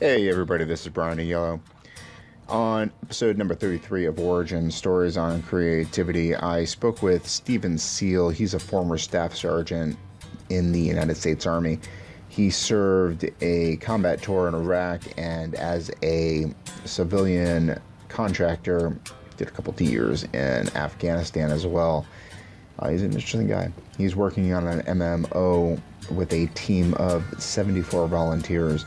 Hey everybody, this is Brian Yellow. On episode number 33 of Origin Stories on Creativity, I spoke with Stephen Seale. He's a former staff sergeant in the United States Army. He served a combat tour in Iraq and as a civilian contractor, did a couple of years in Afghanistan as well. He's an interesting guy. He's working on an MMO with a team of 74 volunteers,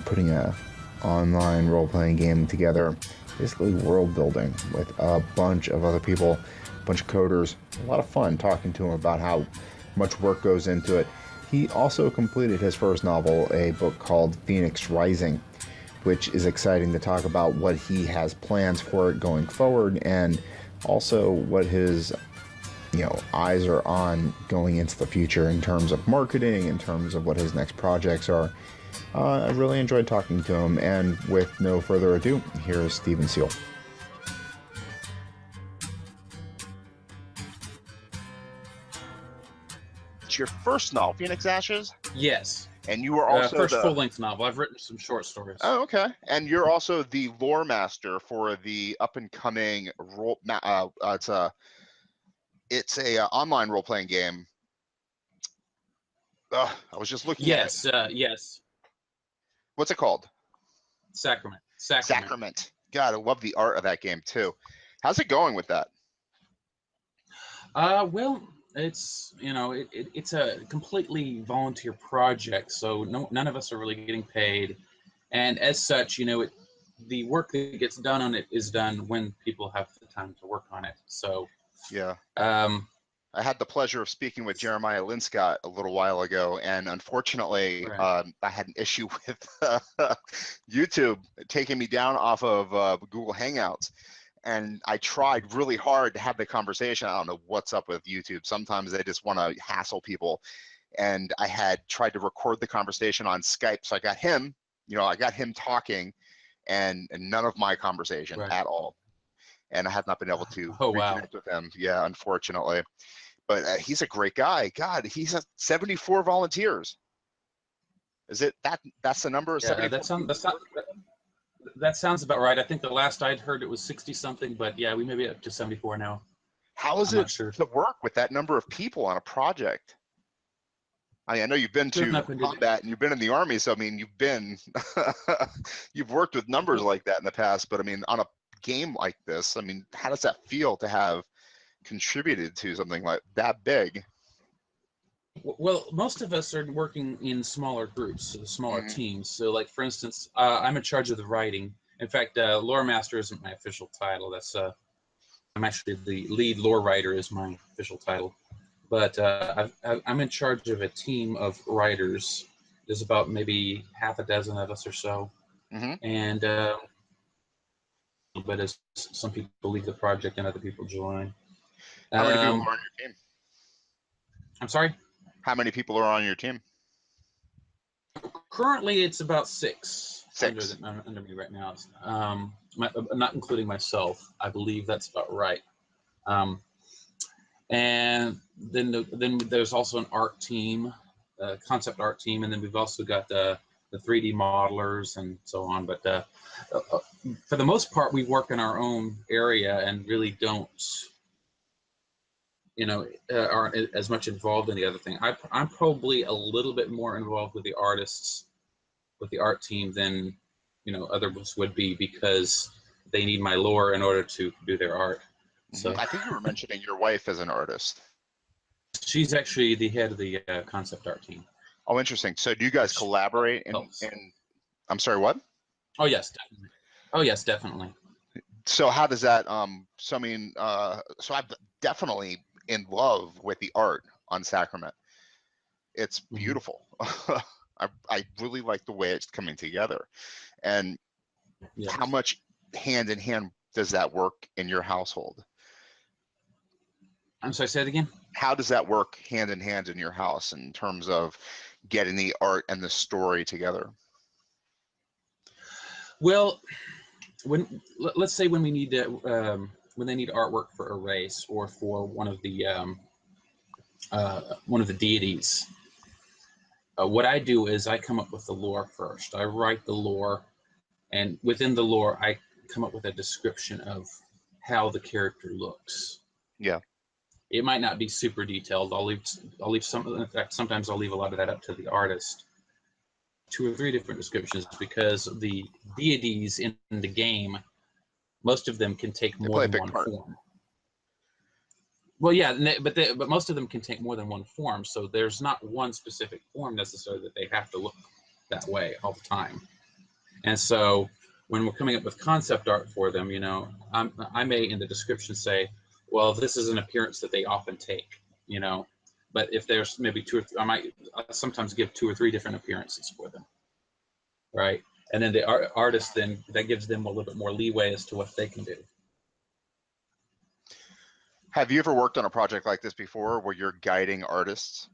putting a online role-playing game together, basically world building with a bunch of other people, a bunch of coders. A lot of fun talking to him about how much work goes into it. He also completed his first novel, a book called Phoenix Rising, which is exciting to talk about what he has plans for it going forward, and also what his eyes are on going into the future in terms of marketing, in terms of what his next projects are. I really enjoyed talking to him, and with no further ado, here's Stephen Seale. It's your first novel, Phoenix Ashes? Yes. And you were also first full-length novel. I've written some short stories. Oh, okay. And you're also the lore master for the up-and-coming it's a online role-playing game. I was just looking at it. Yes. What's it called? Sacrament. God, I love the art of that game too. How's it going with that? Well, it's it's a completely volunteer project, so none of us are really getting paid, and as such, the work that gets done on it is done when people have the time to work on it. So yeah. I had the pleasure of speaking with Jeremiah Linscott a little while ago, and unfortunately, right. I had an issue with YouTube taking me down off of Google Hangouts, and I tried really hard to have the conversation. I don't know what's up with YouTube. Sometimes they just want to hassle people, and I had tried to record the conversation on Skype, so I got him, talking, and none of my conversation Right. at all. And I have not been able to reconnect with him. Yeah, unfortunately. But he's a great guy. God, he's at 74 volunteers. Is it that's the number? Yeah, that sounds about right. I think the last I'd heard it was 60 something, but yeah, we may be up to 74 now. How is it to work with that number of people on a project? I know you've been to combat and you've been in the Army, so I mean you've worked with numbers like that in the past, but I mean on a game like this, I mean, how does that feel to have contributed to something like that big? Well, most of us are working in smaller groups, smaller teams. So, like for instance, I'm in charge of the writing. In fact, lore master isn't my official title. That's I'm actually the lead lore writer is my official title. But I'm in charge of a team of writers. There's about maybe half a dozen of us or so, and but as some people leave the project and other people join. How many people are on your team? I'm sorry? How many people are on your team? Currently, it's about six. Six. Under me right now. Not including myself. I believe that's about right. And then there's also an art team, concept art team, and then we've also got the 3D modelers and so on. But for the most part, we work in our own area and really don't, aren't as much involved in the other thing. I'm probably a little bit more involved with the artists, with the art team than, others would be, because they need my lore in order to do their art. So I think you were mentioning your wife as an artist. She's actually the head of the concept art team. Oh, interesting. So do you guys collaborate in I'm sorry, what? Oh, yes, definitely. Oh, yes, definitely. So how does that, so I mean, so I'm definitely in love with the art on Sacrament. It's beautiful. I really like the way it's coming together. And how much hand in hand does that work in your household? I'm sorry, say it again. How does that work hand in hand in your house in terms of getting the art and the story together? Well, let's say when we need to, when they need artwork for a race or for one of the deities, What I do is I come up with the lore first. I write the lore, and within the lore, I come up with a description of how the character looks. Yeah. It might not be super detailed. I'll leave some. In fact, sometimes I'll leave a lot of that up to the artist. 2 or 3 different descriptions, because the deities in the game, most of them can take They more play a than big one part. form. Well, yeah, but most of them can take more than one form, so there's not one specific form necessarily that they have to look that way all the time. And so when we're coming up with concept art for them, you know, I may in the description say, well, this is an appearance that they often take, you know, but if there's maybe 2 or 3, I might sometimes give 2 or 3 different appearances for them, right? And then the artist, then that gives them a little bit more leeway as to what they can do. Have you ever worked on a project like this before where you're guiding artists?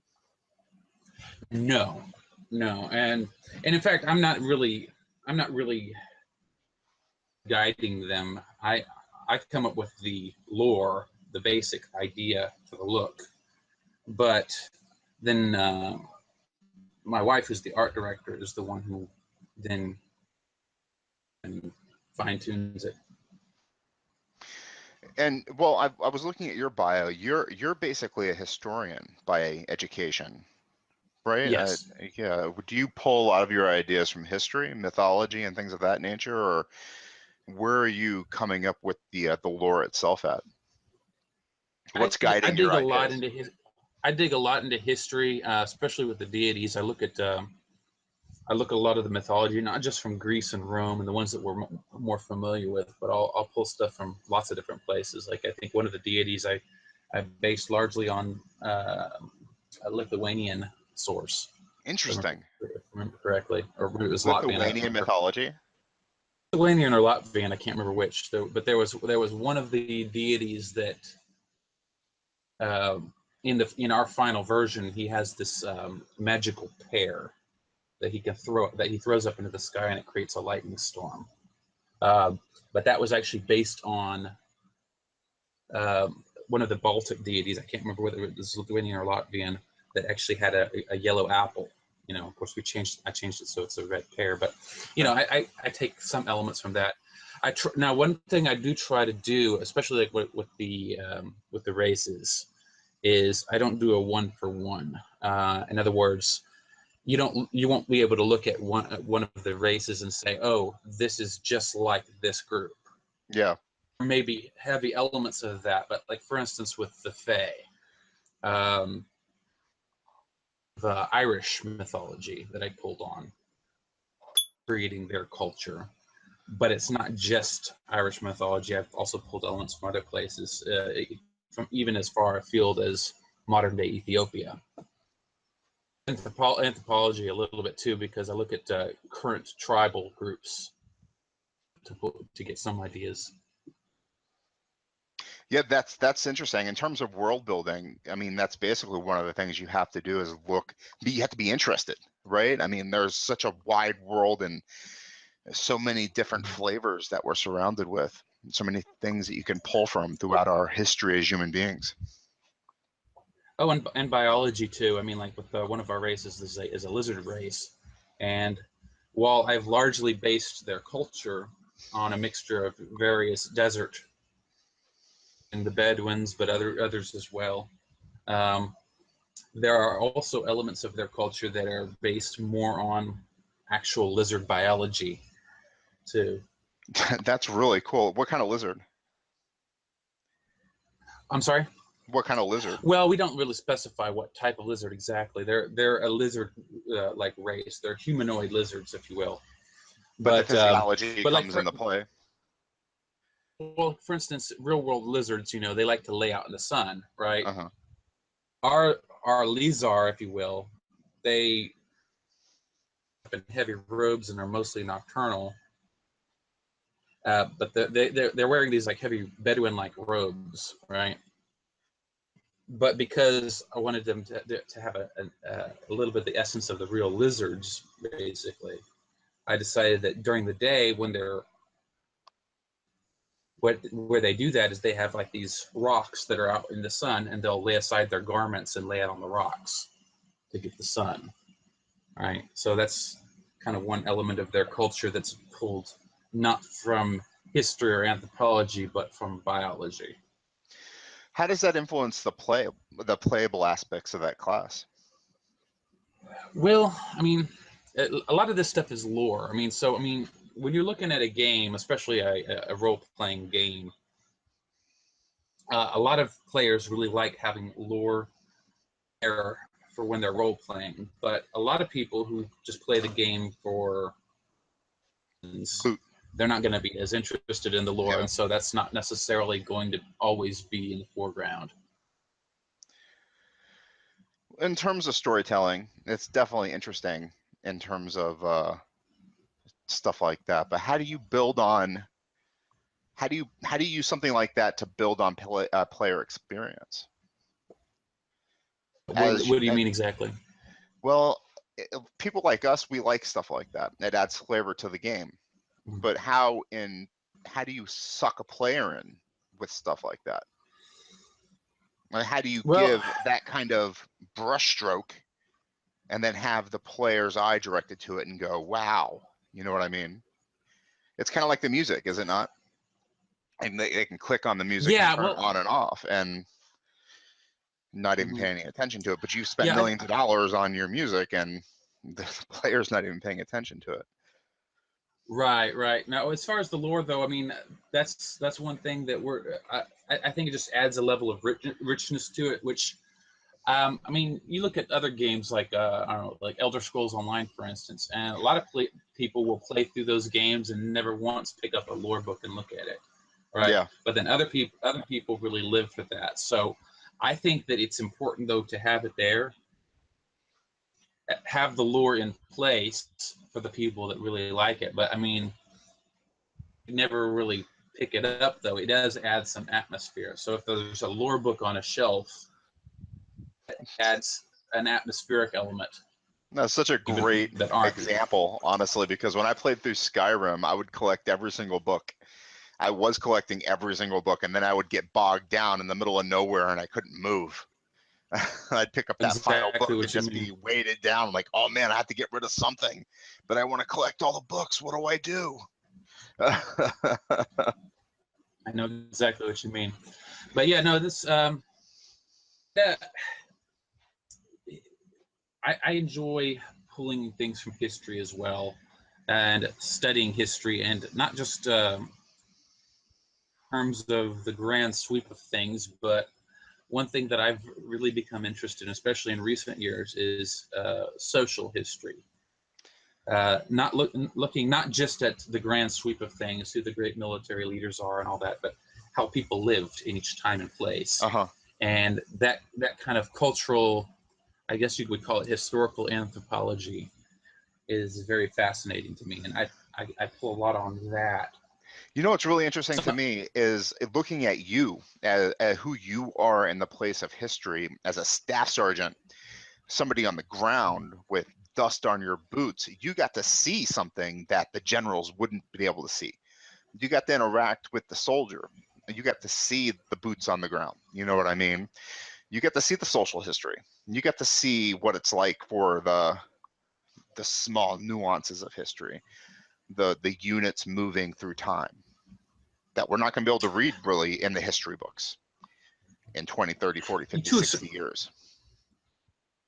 No, and in fact, I'm not really guiding them. I come up with the lore, the basic idea for the look, but then my wife, who's the art director, is the one who then fine tunes it. And well, I was looking at your bio. You're basically a historian by education, right? Yes. Yeah. Do you pull a lot of your ideas from history, mythology, and things of that nature, or where are you coming up with the lore itself at? What's I guiding dig your a lot ideas? into I dig a lot into history, especially with the deities. I look at a lot of the mythology, not just from Greece and Rome and the ones that we're more familiar with, but I'll pull stuff from lots of different places. Like I think one of the deities I based largely on a Lithuanian source, Interesting. if I remember correctly, or it was Latvian. Lithuanian mythology. Lithuanian or Latvian, I can't remember which. But there was one of the deities that in our final version, he has this magical pear that he throws up into the sky, and it creates a lightning storm. But that was actually based on one of the Baltic deities. I can't remember whether it was Lithuanian or Latvian, that actually had a yellow apple. You know, of course, I changed it so it's a red pear. But you know, I take some elements from that. Now, one thing I do try to do, especially like with the races, is I don't do a 1-for-1. In other words, you won't be able to look at one of the races and say, oh, this is just like this group. Yeah. Maybe heavy elements of that, but like for instance with the Fae, the Irish mythology that I pulled on, creating their culture. But it's not just Irish mythology. I've also pulled elements from other places, from even as far afield as modern day Ethiopia. Anthropology a little bit too, because I look at current tribal groups to get some ideas. Yeah, that's interesting. In terms of world building, I mean, that's basically one of the things you have to do is you have to be interested, right? I mean, there's such a wide world and so many different flavors that we're surrounded with, so many things that you can pull from throughout our history as human beings. Oh, and biology too. I mean, like with one of our races is a lizard race, and while I've largely based their culture on a mixture of various desert and the Bedouins, but others as well, there are also elements of their culture that are based more on actual lizard biology too. That's really cool. What kind of lizard? I'm sorry? What kind of lizard? Well, we don't really specify what type of lizard exactly. They're a lizard like race. They're humanoid lizards, if you will. But the physiology but comes into play. Well, for instance, real world lizards, you know, they like to lay out in the sun, right? Uh-huh. Our lizard, if you will, they have in heavy robes and are mostly nocturnal. But they're wearing these like heavy Bedouin-like robes, right? But because I wanted them to have a little bit of the essence of the real lizards, basically, I decided that during the day when where they do that is they have like these rocks that are out in the sun, and they'll lay aside their garments and lay out on the rocks to get the sun. right? So that's kind of one element of their culture that's pulled not from history or anthropology, but from biology. How does that influence the playable aspects of that class? Well, I mean, a lot of this stuff is lore. I mean, when you're looking at a game, especially a role-playing game, a lot of players really like having lore there for when they're role-playing, but a lot of people who just play the game for Loot. they're not going to be as interested in the lore, Yeah. and so that's not necessarily going to always be in the foreground. In terms of storytelling, it's definitely interesting in terms of stuff like that. But how do you build on? How do you use something like that to build on player experience? What do you mean exactly? Well, people like us, we like stuff like that. It adds flavor to the game. But how do you suck a player in with stuff like that? Like, how do you give that kind of brushstroke and then have the player's eye directed to it and go, wow, you know what I mean? It's kind of like the music, is it not? And they can click on the music and turn it on and off and not even pay any attention to it. But you've spent millions of dollars on your music and the player's not even paying attention to it. Right. Now, as far as the lore, though, I mean, that's one thing that I think it just adds a level of richness to it, which, I mean, you look at other games like, I don't know, like Elder Scrolls Online, for instance, and a lot of people will play through those games and never once pick up a lore book and look at it, right? Yeah. But then other people really live for that. So I think that it's important, though, to have it there, have the lore in place for the people that really like it. But I mean, you never really pick it up, though. It does add some atmosphere. So if there's a lore book on a shelf, it adds an atmospheric element. That's such a great example, honestly, because when I played through Skyrim, I would collect every single book. I was collecting every single book, and then I would get bogged down in the middle of nowhere and I couldn't move. I'd pick up that final book and just be weighted down, like, oh man, I have to get rid of something, but I want to collect all the books. What do I do? I know exactly what you mean. But yeah, no, this I enjoy pulling things from history as well and studying history, and not just in terms of the grand sweep of things, but one thing that I've really become interested in, especially in recent years, is social history. Not looking not just at the grand sweep of things, who the great military leaders are and all that, but how people lived in each time and place. And that kind of cultural, I guess you would call it historical anthropology, is very fascinating to me, and I pull a lot on that. You know what's really interesting to me is looking at you as who you are in the place of history as a staff sergeant, somebody on the ground with dust on your boots. You got to see something that the generals wouldn't be able to see. You got to interact with the soldier. You got to see the boots on the ground. You know what I mean? You get to see the social history. You get to see what it's like for the small nuances of history, the units moving through time that we're not going to be able to read really in the history books in 20, 30, 40, 50, 60 years.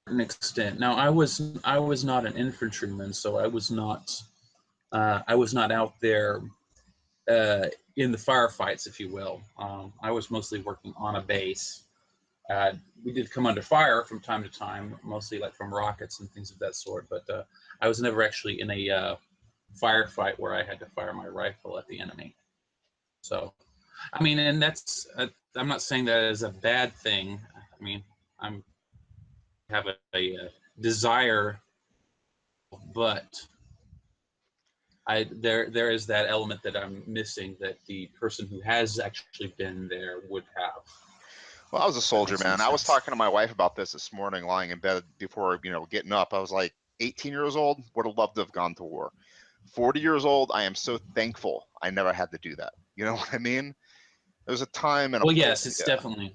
An extent. Now, I was not an infantryman, so I was not out there in the firefights, if you will. I was mostly working on a base. We did come under fire from time to time, mostly like from rockets and things of that sort, but I was never actually in a firefight where I had to fire my rifle at the enemy. So, I mean, and that's, I'm not saying that as a bad thing. I mean, I have a desire, but there is that element that I'm missing that the person who has actually been there would have. Well, I was a soldier, man. I was talking to my wife about this morning, lying in bed before, getting up. I was like, 18 years old, would have loved to have gone to war. 40 years old, I am so thankful I never had to do that. You know what I mean? There's a time and a place. Well, yes, it's definitely.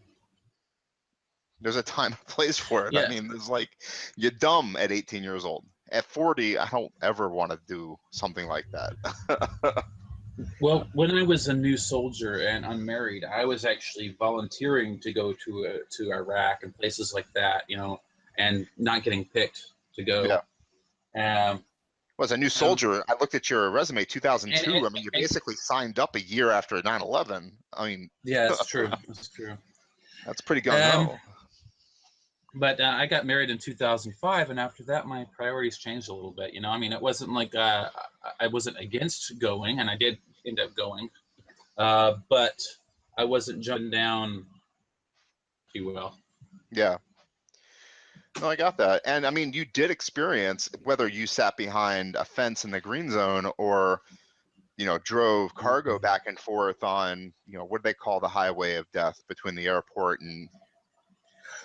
There's a time and a place for it. Yeah. I mean, there's like, you're dumb at 18 years old. at 40, I don't ever want to do something like that. Well, when I was a new soldier and unmarried, I was actually volunteering to go to Iraq and places like that, you know, and not getting picked to go. Yeah. Um, Well, as a new soldier, I looked at your resume, 2002. and, I mean, you basically signed up a year after 9/11. I mean, yeah, that's true. That's true. that's pretty gung-ho. But I got married in 2005, and after that, my priorities changed a little bit. You know, I mean, it wasn't like I wasn't against going, and I did end up going, but I wasn't jumping down too well. Yeah. No, I got that. And I mean, you did experience whether you sat behind a fence in the green zone or, you know, drove cargo back and forth on, you know, what do they call the highway of death between the airport and.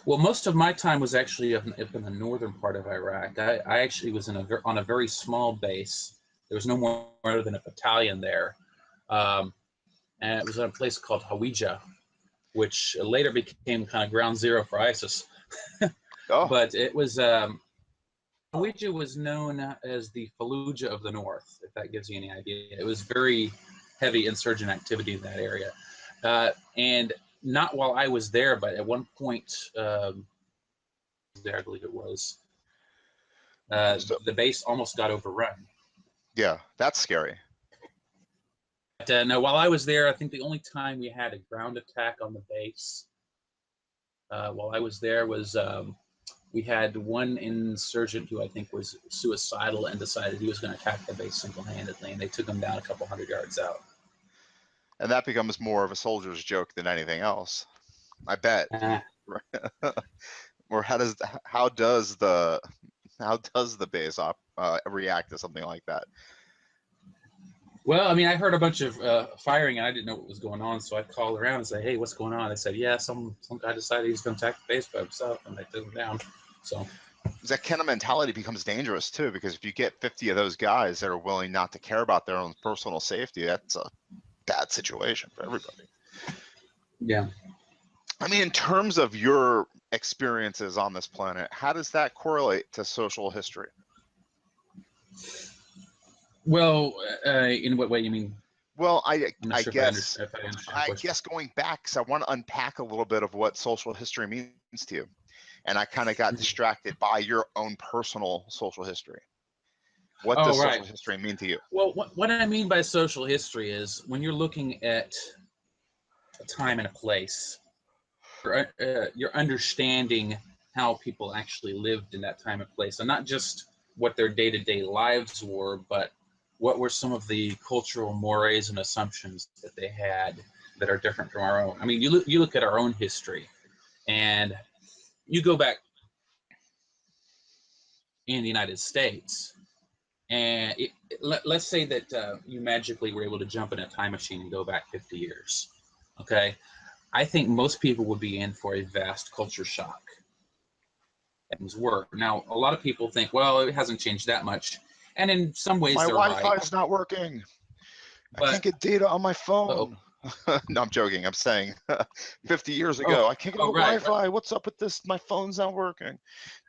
Well, most of my time was actually up in the northern part of Iraq. I actually was on a very small base. There was no more than a battalion there. And it was at a place called Hawija, which later became kind of ground zero for ISIS. Oh, But it was Hawija was known as the Fallujah of the North, if that gives you any idea. It was very heavy insurgent activity in that area, and not while I was there, but at one point there, I believe it was, the base almost got overrun. yeah, that's scary. But no, while I was there, I think the only time we had a ground attack on the base while I was there was we had one insurgent who I think was suicidal and decided he was going to attack the base single-handedly, and they took him down a couple hundred yards out. And that becomes more of a soldier's joke than anything else, I bet. Or how does the base react to something like that? Well, I mean, I heard a bunch of firing, and I didn't know what was going on, so I'd call around and say, "Hey, what's going on?" They said, "Yeah, some guy decided he was going to attack the base by himself," and they took him down. So that kind of mentality becomes dangerous too, because if you get 50 of those guys that are willing not to care about their own personal safety, that's a bad situation for everybody. Yeah. I mean, in terms of your experiences on this planet, how does that correlate to social history? Well, in what way you mean? Well, I Sure guess going back, because I want to unpack a little bit of what social history means to you. And I kind of got distracted by your own personal social history. What does social history mean to you? Well, what I mean by social history is when you're looking at a time and a place, you're understanding how people actually lived in that time and place, and not just what their day-to-day lives were, but what were some of the cultural mores and assumptions that they had that are different from our own. I mean, you look at our own history, and you go back in the United States, and let's say that you magically were able to jump in a time machine and go back 50 years. Okay, I think most people would be in for a vast culture shock. Things work. Now, a lot of people think, well, it hasn't changed that much. And in some ways, they're right. My Wi-Fi is not working. I can't get data on my phone. No, I'm joking. I'm saying 50 years ago, I can't get Wi-Fi. Right. What's up with this? My phone's not working.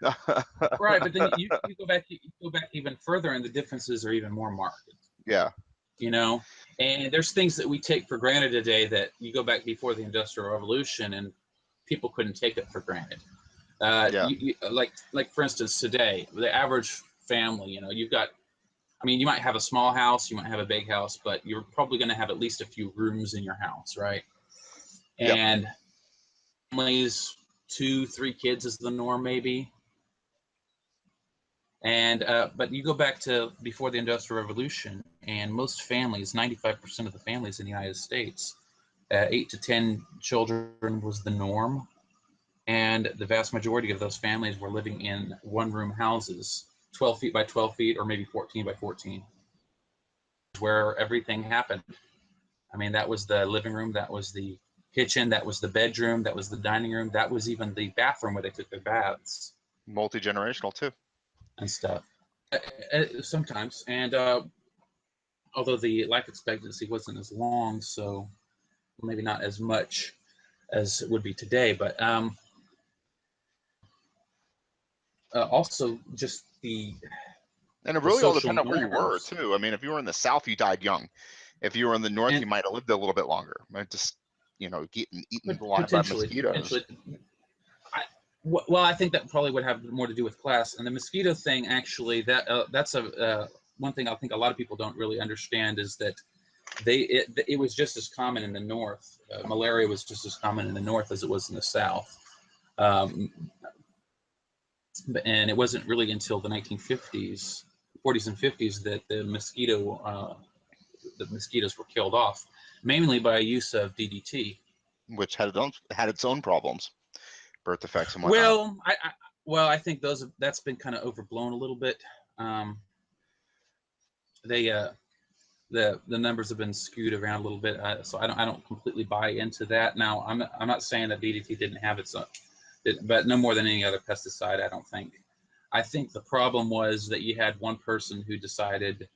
Right, but then you go back even further, and the differences are even more marked. Yeah. You know, and there's things that we take for granted today that you go back before the Industrial Revolution, and people couldn't take it for granted. Like for instance, today, the average family, you know, you've got, I mean, you might have a small house, you might have a big house, but you're probably going to have at least a few rooms in your house, right? Yep. And families, 2-3 kids is the norm, maybe. And but you go back to before the Industrial Revolution, and most families, 95% of the families in the United States, 8 to 10 children was the norm. And the vast majority of those families were living in one-room houses, 12 feet by 12 feet, or maybe 14 by 14, where everything happened. I mean, that was the living room, that was the kitchen, that was the bedroom, that was the dining room, that was even the bathroom where they took their baths. Multi-generational too. And stuff. Sometimes. And although the life expectancy wasn't as long, so maybe not as much as it would be today, but also just the And it the really all social depended on where you were norms. too. I mean, if you were in the South, you died young. If you were in the North, And you might have lived a little bit longer. Might just, eaten alive by mosquitoes. potentially. Well, I think that probably would have more to do with class. And the mosquito thing, actually, that's one thing I think a lot of people don't really understand is that it was just as common in the North. Malaria was just as common in the North as it was in the South. And it wasn't really until the 1950s, 40s and 50s that the mosquitoes were killed off, mainly by use of DDT. Which had its own problems, birth defects and whatnot. Well, I think that's been kind of overblown a little bit. The numbers have been skewed around a little bit, so I don't completely buy into that. Now, I'm not saying that DDT didn't have its own, but no more than any other pesticide, I don't think. I think the problem was that you had one person who decided,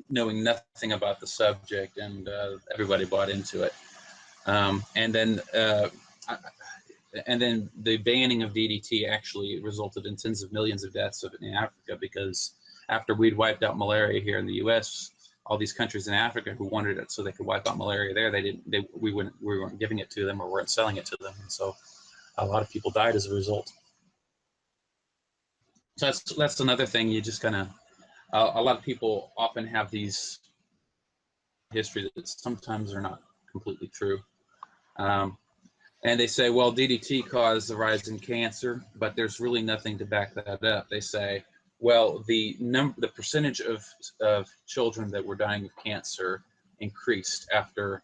knowing nothing about the subject, and everybody bought into it. And then the banning of DDT actually resulted in tens of millions of deaths in Africa, because after we'd wiped out malaria here in the U.S., all these countries in Africa who wanted it so they could wipe out malaria there, we weren't giving it to them, or weren't selling it to them, and so a lot of people died as a result. So that's another thing. You just kind of a lot of people often have these history that sometimes are not completely true. And they say, well, DDT caused the rise in cancer, but there's really nothing to back that up. They say, well, the percentage of children that were dying of cancer increased after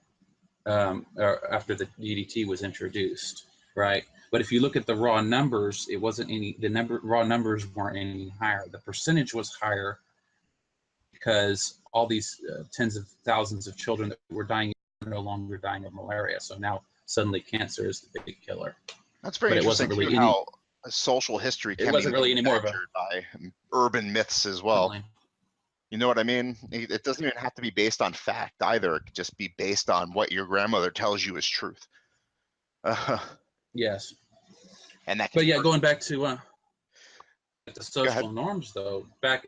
the DDT was introduced, right? But if you look at the raw numbers, raw numbers weren't any higher. The percentage was higher because all these tens of thousands of children that were dying are no longer dying of malaria. So now suddenly cancer is the big killer. That's very interesting too, how social history can be manufactured by urban myths as well. Certainly. You know what I mean? It doesn't even have to be based on fact either. It could just be based on what your grandmother tells you is truth. Yes. And that. But yeah, going back to the social norms, though, back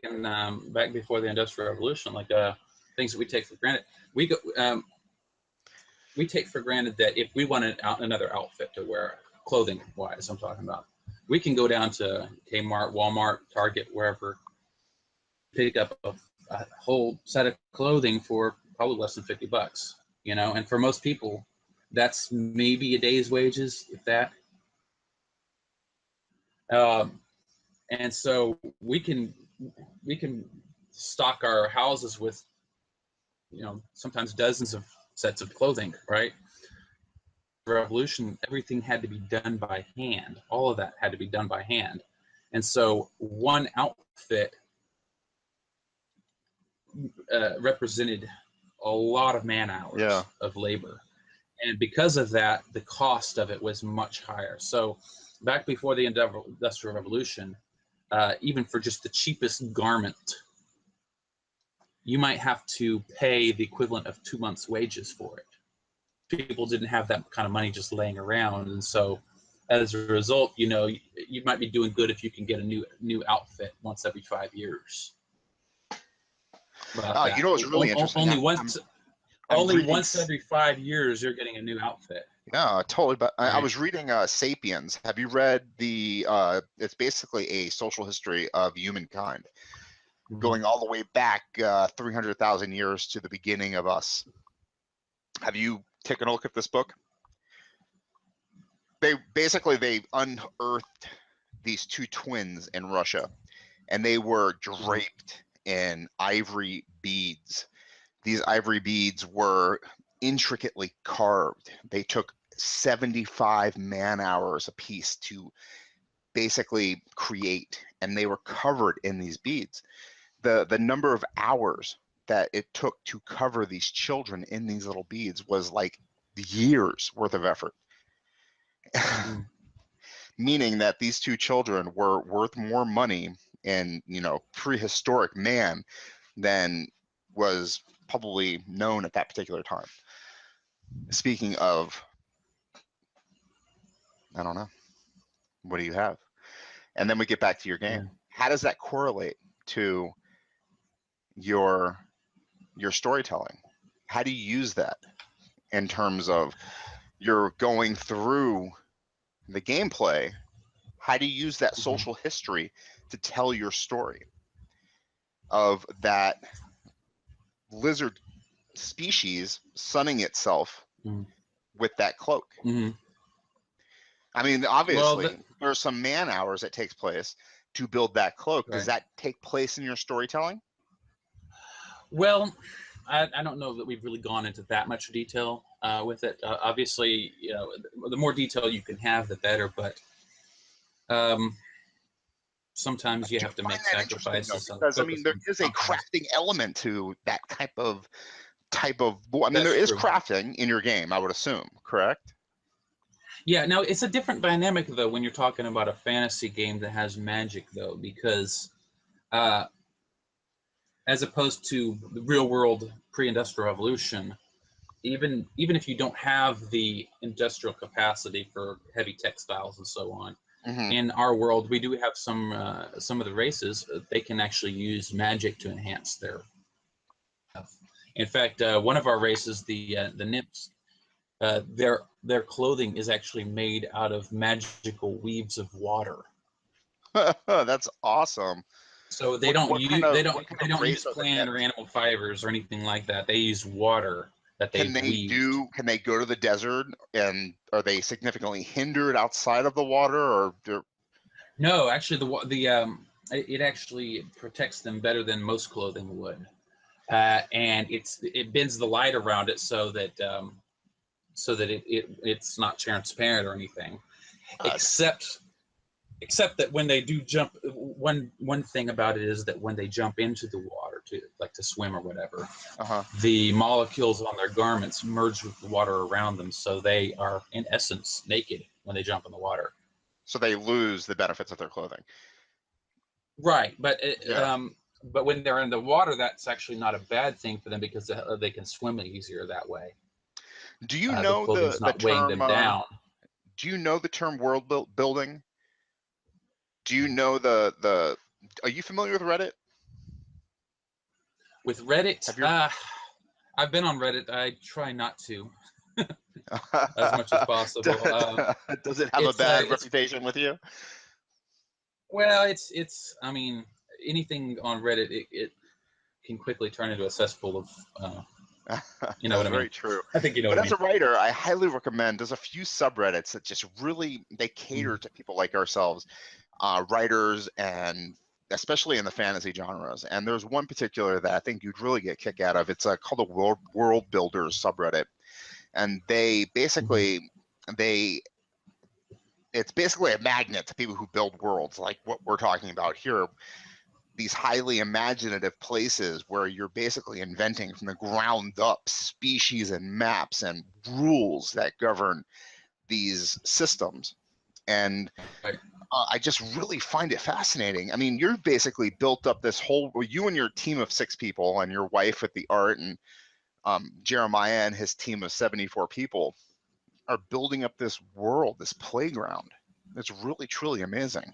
before the Industrial Revolution, like things that we take for granted, we take for granted that if we wanted another outfit to wear, clothing-wise, I'm talking about, we can go down to Kmart, Walmart, Target, wherever, pick up a whole set of clothing for probably less than $50, and for most people, that's maybe a day's wages, if that. And so we can stock our houses with, sometimes dozens of sets of clothing, right? Revolution, everything had to be done by hand. All of that had to be done by hand. And so one outfit represented a lot of man hours of labor. And because of that, the cost of it was much higher. So back before the Industrial Revolution, even for just the cheapest garment, you might have to pay the equivalent of 2 months' wages for it. People didn't have that kind of money just laying around, and so as a result, you might be doing good if you can get a new outfit once every 5 years. What's really interesting? Only once every 5 years you're getting a new outfit. Yeah, totally. But I was reading *Sapiens*. Have you read the? It's basically a social history of humankind, going all the way back 300,000 years to the beginning of us. Have you taken a look at this book? They unearthed these two twins in Russia, and they were draped in ivory beads. These ivory beads were intricately carved. They took 75 man-hours a piece to basically create, and they were covered in these beads. The number of hours that it took to cover these children in these little beads was like years worth of effort. Meaning that these two children were worth more money in prehistoric man than was probably known at that particular time. Speaking of, I don't know, what do you have? And then we get back to your game. How does that correlate to your storytelling? How do you use that in terms of you're going through the gameplay? How do you use that social history to tell your story of that lizard species sunning itself with that cloak? I mean, obviously, there's some man hours that takes place to build that cloak. Does that take place in your storytelling? Well, I don't know that we've really gone into that much detail with it. Obviously, you know, the more detail you can have, the better. But sometimes you have to make sacrifices. Because I mean, there is a crafting element to that type of. I mean, there is crafting in your game, I would assume, correct? Yeah. Now it's a different dynamic though when you're talking about a fantasy game that has magic, though, because as opposed to the real world pre-industrial revolution, even if you don't have the industrial capacity for heavy textiles and so on, in our world we do have some of the races, they can actually use magic to enhance their stuff. In fact, one of our races, the nymphs, their clothing is actually made out of magical weaves of water. That's awesome. So they don't use plant or animal fibers or anything like that. They use water that they weave. Can they go to the desert, and are they significantly hindered outside of the water, or? No, actually, it actually protects them better than most clothing would, and it bends the light around it so that it's not transparent or anything, except that when they do jump, one thing about it is that when they jump into the water to swim or whatever, the molecules on their garments merge with the water around them, so they are in essence naked when they jump in the water. So they lose the benefits of their clothing. Right, but but when they're in the water, that's actually not a bad thing for them because they can swim easier that way. Do you know the weighing them down? Do you know the term world building? Do you know the? Are you familiar with Reddit? With Reddit, I've been on Reddit. I try not to as much as possible. Does it have a bad reputation with you? Well, it's. I mean, anything on Reddit, it can quickly turn into a cesspool of. You know what I mean? Very true. I think you know. But as a writer, I highly recommend. There's a few subreddits that just really they cater to people like ourselves, writers, and especially in the fantasy genres. And there's one particular that I think you'd really get a kick out of. It's called the World Builders subreddit, and they basically it's basically a magnet to people who build worlds like what we're talking about here. These highly imaginative places where you're basically inventing from the ground up species and maps and rules that govern these systems. And I just really find it fascinating. I mean, you're basically built up this whole, you and your team of 6 people and your wife with the art, and Jeremiah and his team of 74 people are building up this world, this playground. It's really, truly amazing.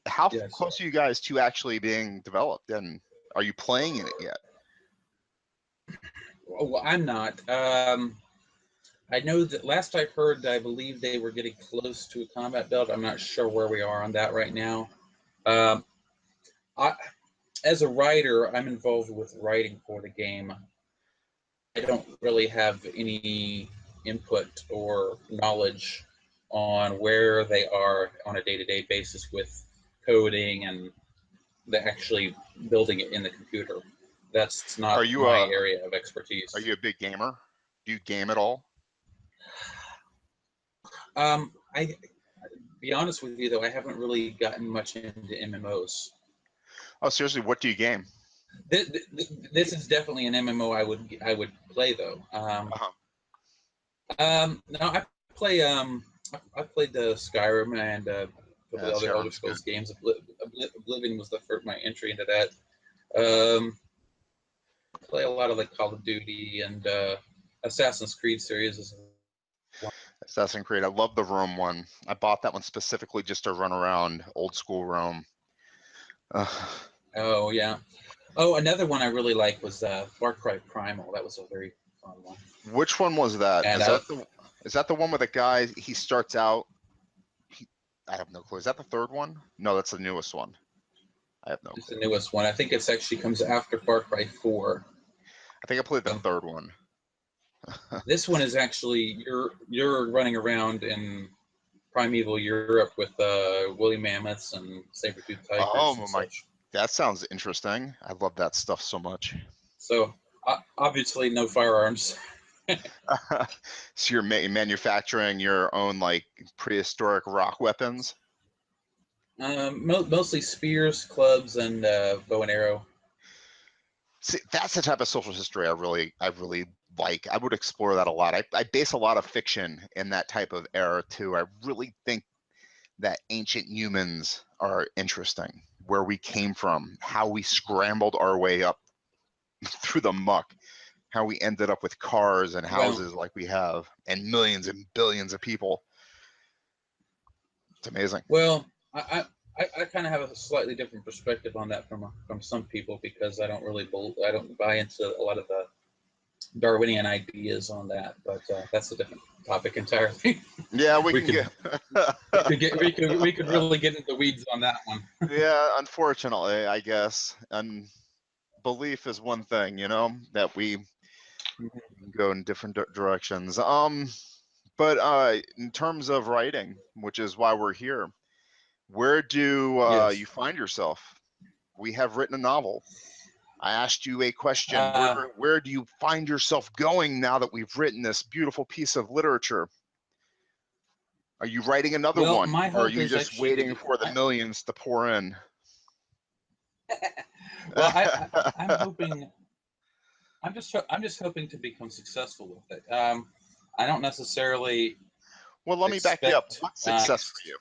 How close are you guys to actually being developed, and are you playing in it yet? Well, I'm not. I know that last I heard, I believe they were getting close to a combat build. I'm not sure where we are on that right now. As a writer, I'm involved with writing for the game. I don't really have any input or knowledge on where they are on a day-to-day basis with coding and actually building it in the computer. That's not my area of expertise. Are you a big gamer? Do you game at all? I be honest with you though, I haven't really gotten much into MMOs. Oh, seriously, what do you game? This is definitely an MMO I would play though. No, I play I played the Skyrim and a couple of other Elder Scrolls games. Oblivion was my entry into that. Play a lot of the Call of Duty and Assassin's Creed series as well. Assassin's Creed, I love the Rome one. I bought that one specifically just to run around old school Rome. Uh, Oh yeah. Oh, another one I really like was Far Cry Primal. That was a very fun one. which one was that? And Is that the one with the guy? He starts out. I have no clue. Is that the third one? No, that's the newest one. I have no it's clue. the newest one. I think it's actually comes after Far Cry 4. I think I played the So third one. this one is actually you're running around in primeval Europe with woolly mammoths and saber-toothed tigers and Oh my, such. that sounds interesting. I love that stuff so much. So obviously no firearms. So you're manufacturing your own like prehistoric rock weapons. Mostly spears, clubs, and bow and arrow. See, that's the type of social history I really like. I would explore that a lot. I base a lot of fiction in that type of era too. I really think that ancient humans are interesting, where we came from, how we scrambled our way up through the muck, how we ended up with cars and houses like we have, and millions and billions of people. It's amazing. Well, I kind of have a slightly different perspective on that from some people because I don't buy into a lot of the Darwinian ideas on that, but that's a different topic entirely. Yeah, we could we could really get into the weeds on that one. Yeah, unfortunately, I guess. And belief is one thing, that we go in different directions. But in terms of writing, which is why we're here, where do Yes. you find yourself? We have written a novel. I asked you a question. Where do you find yourself going now that we've written this beautiful piece of literature? Are you writing another one? Or are you just waiting for the millions to pour in? Well, I'm hoping. I'm just hoping to become successful with it. I don't necessarily. Well, let me back you up. What's success for you?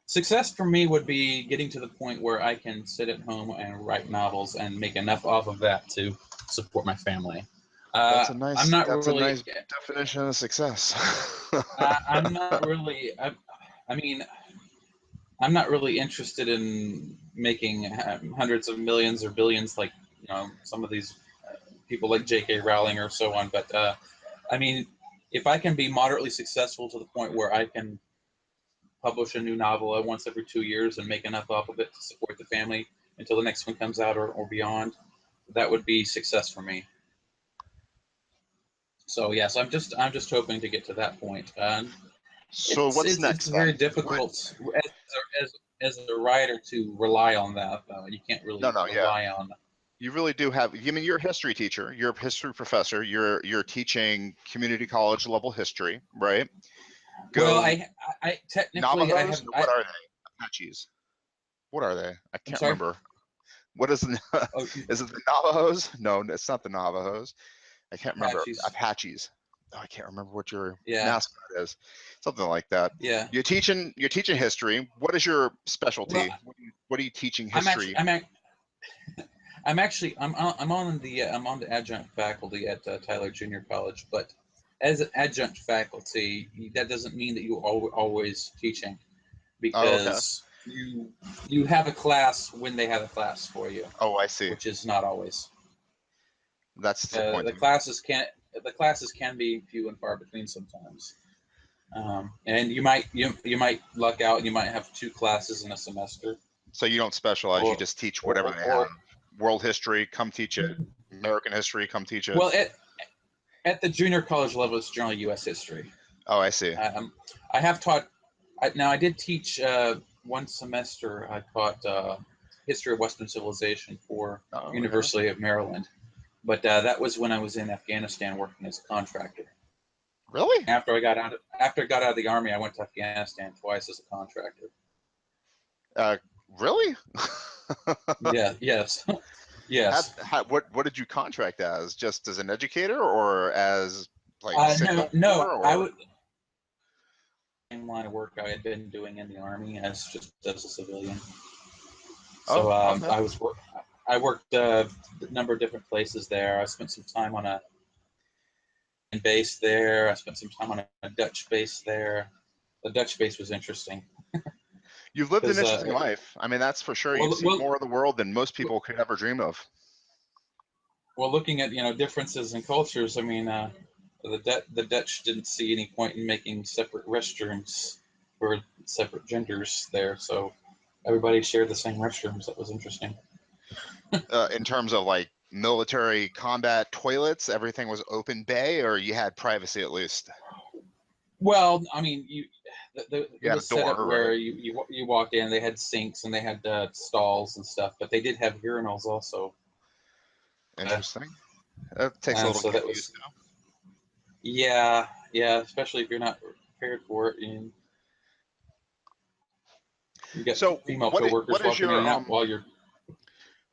Success for me would be getting to the point where I can sit at home and write novels and make enough off of that to support my family. That's a nice. I'm not That's really, a nice definition of success. I'm not really. I mean, I'm not really interested in making hundreds of millions or billions like some of these people like J.K. Rowling or so on. But I mean, if I can be moderately successful to the point where I can publish a new novel once every 2 years and make enough off of it to support the family until the next one comes out or beyond, that would be success for me. So yes, I'm just hoping to get to that point. So what's next? It's very difficult as a writer to rely on that. You can't really rely on. You really do have. I mean, you're a history teacher. You're a history professor. You're teaching community college level history, right? Well, I technically Navajos, I have. what are they? Apaches. What are they? I can't remember. What is the? Is it the Navajos? No, it's not the Navajos. I can't remember. Apaches. Oh, I can't remember what your mascot is. Something like that. Yeah. You're teaching history. What is your specialty? Well, what are you teaching history? I'm on the adjunct faculty at Tyler Junior College, but as an adjunct faculty, that doesn't mean that you're always teaching, because you have a class when they have a class for you. Oh, I see. Which is not always. That's the point. The classes can be few and far between sometimes, and you might luck out. You might have 2 classes in a semester. So you don't specialize. You just teach whatever they have. World history, come teach it. American history, come teach it. Well, at the junior college level, it's generally U.S. history. Oh, I see. I have taught. I did teach one semester. I taught history of Western civilization for University of Maryland, but that was when I was in Afghanistan working as a contractor. Really? After I got out of the army, I went to Afghanistan twice as a contractor. Really? Yeah. Yes. Yes. What did you contract as? Just as an educator or as like? No. I would. Same line of work I had been doing in the army as a civilian. So I worked a number of different places there. I spent some time on a base there. I spent some time on a Dutch base there. The Dutch base was interesting. You've lived an 'Cause, interesting life. I mean, that's for sure. You've seen more of the world than most people could ever dream of. well, looking at differences in cultures, I mean, the Dutch didn't see any point in making separate restrooms for separate genders there, so everybody shared the same restrooms. That was interesting. In terms of like military combat toilets, everything was open bay, or you had privacy at least. Well, I mean, it had was a set up door, where right? you walked in. They had sinks and they had stalls and stuff, but they did have urinals also. Interesting. That takes a little So getting that used was, to. yeah, especially if you're not prepared for it, and you get So female what coworkers is walking in your and out while you're.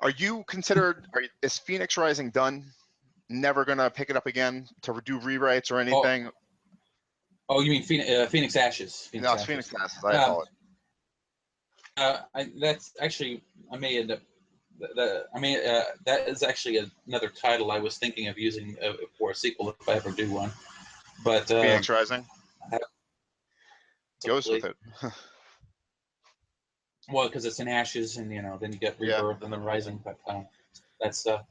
are you considered is Phoenix Rising done? Never gonna pick it up again to do rewrites or Oh, anything? you mean Phoenix Ashes? No, it's Phoenix Ashes. I apologize. That's actually I may end up. That is actually another title I was thinking of using for a sequel if I ever do one. But Phoenix Rising goes with possibly. it. Well, because it's in Ashes, and then you get Yeah. Rebirth and then Rising, but that stuff.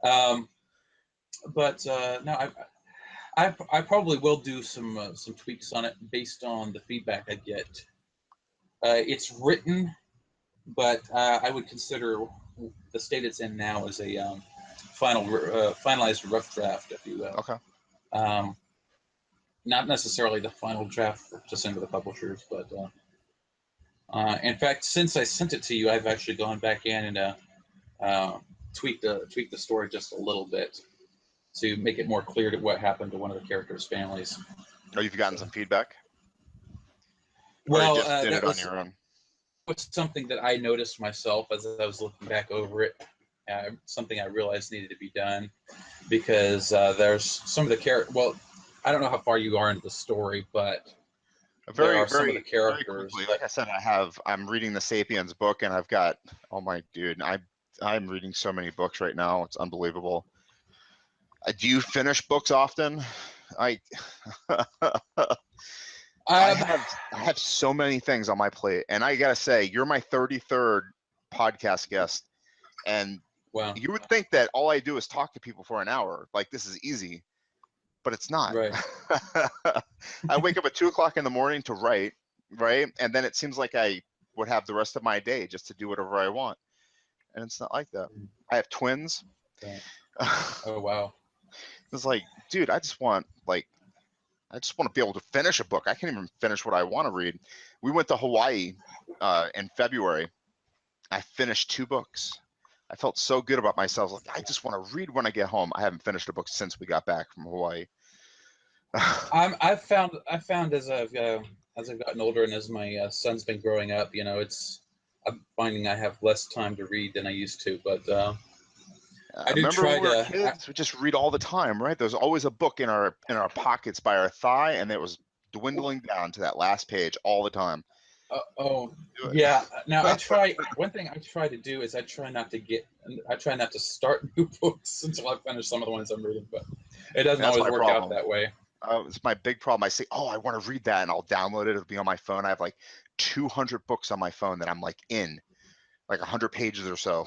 Um, but no, I probably will do some tweaks on it based on the feedback I get. It's written, but I would consider the state it's in now as a finalized rough draft, if you will. Okay. Not necessarily the final draft to send to the publishers, but in fact, since I sent it to you, I've actually gone back in and tweaked the story just a little bit to make it more clear to what happened to one of the characters' families. Oh, you've gotten some feedback? Well, or you just did that it on was your own? something that I noticed myself as I was looking back over it. Something I realized needed to be done because there's some of the characters. Well, I don't know how far you are into the story, but there Very, are some of the very, very characters. quickly. Like I said, I'm reading the Sapiens book, and I've got, oh my dude, I'm reading so many books right now. It's unbelievable. Do you finish books often? I have so many things on my plate, and I gotta say, you're my 33rd podcast guest, and Wow. you would think that all I do is talk to people for an hour. Like, this is easy, but it's not. Right. I wake up at 2:00 in the morning to write, right? And then it seems like I would have the rest of my day just to do whatever I want. And it's not like that. I have twins. Right. Oh, wow. It's like, dude, I just want to be able to finish a book. I can't even finish what I want to read. We went to Hawaii in February. I finished 2 books. I felt so good about myself. Like, I just want to read when I get home. I haven't finished a book since we got back from Hawaii. I've found as I've gotten older and as my son's been growing up, I'm finding I have less time to read than I used to. But I do remember try when we were to. kids, we just read all the time, right? There's always a book in our pockets by our thigh, and it was dwindling down to that last page all the time. Yeah. Now I try. One thing I try to do is I try not to start new books until I finish some of the ones I'm reading, but it doesn't That's always my work problem. out that way. It's my big problem. I say, oh, I want to read that, and I'll download it. It'll be on my phone. I have like 200 books on my phone that I'm like in, like 100 pages or so.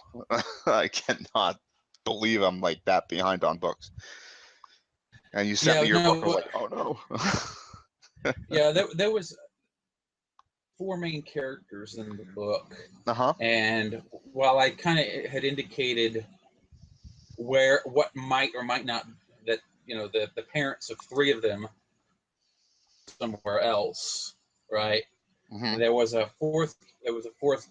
I cannot believe I'm like that behind on books. And you sent me your book. I was like, oh no. Yeah, there was 4 main characters in the book. And while I kind of had indicated what might or might not, that the parents of 3 of them somewhere else, right? Mm-hmm. There was a fourth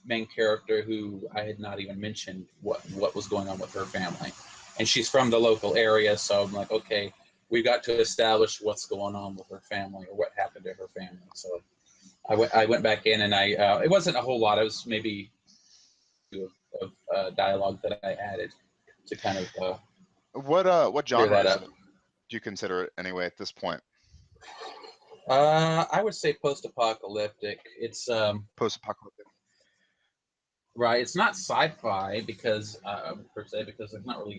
main character who I had not even mentioned what was going on with her family, and she's from the local area, so I'm like, okay, we got to establish what's going on with her family or what happened to her family. So I went back in and it wasn't a whole lot. It was maybe of dialogue that I added to kind of what genre is it? Do you consider it anyway at this point? I would say post-apocalyptic. It's post-apocalyptic. Right. It's not sci-fi because per se, because there's not really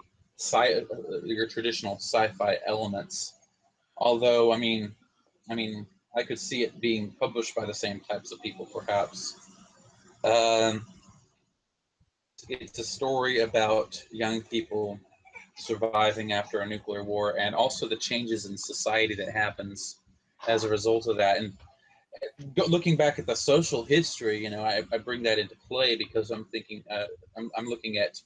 your traditional sci-fi elements. Although I mean, I could see it being published by the same types of people, perhaps. Um, it's a story about young people surviving after a nuclear war, and also the changes in society that happens as a result of that. And looking back at the social history, I bring that into play because I'm thinking, I'm looking at,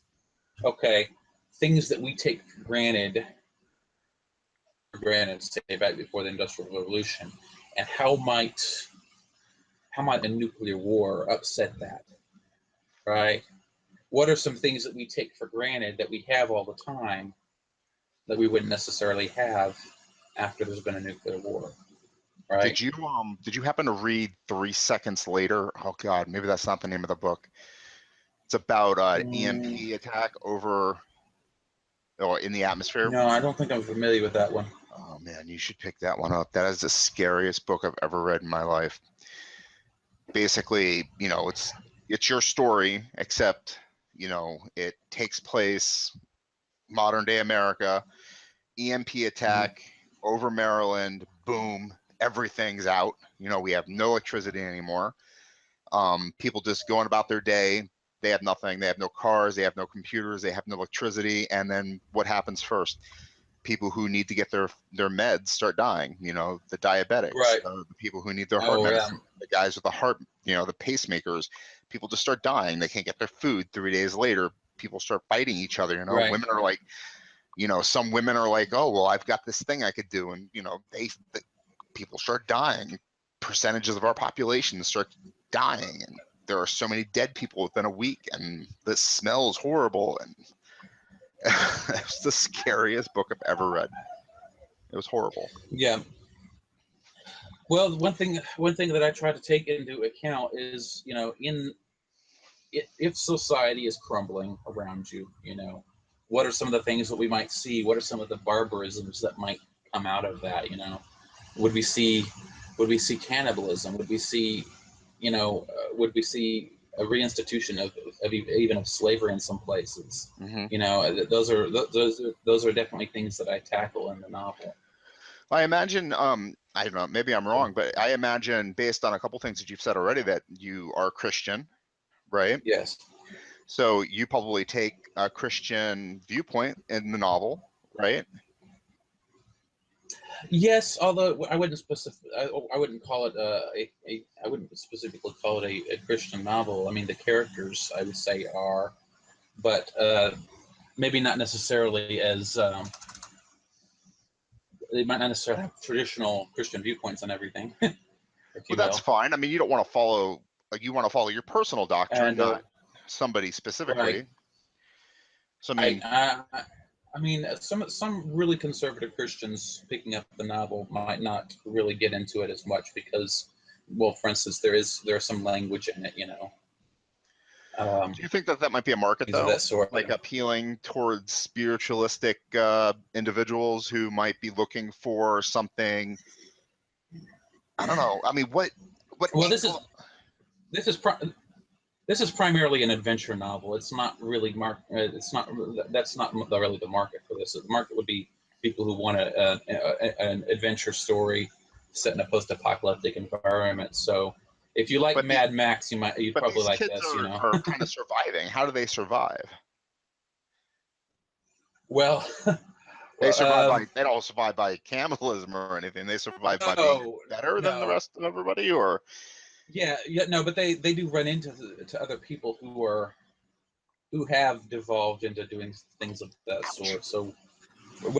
okay, things that we take for granted, say back before the Industrial Revolution, and how might a nuclear war upset that, right? What are some things that we take for granted that we have all the time that we wouldn't necessarily have after there's been a nuclear war, right? Did you happen to read 3 Seconds Later? Oh God, maybe that's not the name of the book. It's about EMP attack over or in the atmosphere. No, I don't think I'm familiar with that one. Oh man, you should pick that one up. That is the scariest book I've ever read in my life. Basically, it's your story, except it takes place modern day America. EMP attack over Maryland. Boom, everything's out. We have no electricity anymore. People just going about their day. They have nothing. They have no cars. They have no computers. They have no electricity. And then what happens first? People who need to get their meds start dying. The diabetics, Right. The people who need their heart medicine, the guys with the heart, the pacemakers. People just start dying. They can't get their food. 3 days later, people start fighting each other. Right. Women are like, some women are like, oh well, I've got this thing I could do, and people start dying. Percentages of our population start dying, and there are so many dead people within a week, and the smell is horrible. And it's the scariest book I've ever read. It was horrible. Yeah. Well, one thing that I try to take into account is, if society is crumbling around you, what are some of the things that we might see? What are some of the barbarisms that might come out of that? Would we see cannibalism? Would we see a reinstitution of even of slavery in some places? Mm-hmm. Those are definitely things that I tackle in the novel. I imagine, I don't know, maybe I'm wrong, but I imagine, based on a couple things that you've said already, that you are Christian, right? Yes. So you probably take a Christian viewpoint in the novel, right? Yes, although I wouldn't I wouldn't call it I wouldn't specifically call it a Christian novel. I mean, the characters I would say are, but maybe not necessarily as they might not necessarily have traditional Christian viewpoints on everything. Well, that's fine. I mean, you don't want to follow, like, you want to follow your personal doctrine, And not somebody specifically. right. So I mean, some really conservative Christians picking up the novel might not really get into it as much because, well, for instance, there is some language in it, do you think that might be a market, though? That sort like appealing towards spiritualistic individuals who might be looking for something? I don't know. I mean, what? Well, this is primarily an adventure novel. It's not really that's not really the market for this. The market would be people who want an adventure story set in a post-apocalyptic environment. So if you like Mad Max, you'd probably like this. Are kind of surviving. How do they survive? Well, they survive they don't survive by cannibalism or anything. They survive by being better than the rest of everybody, or no, but they do run into other people who have devolved into doing things of that sort. So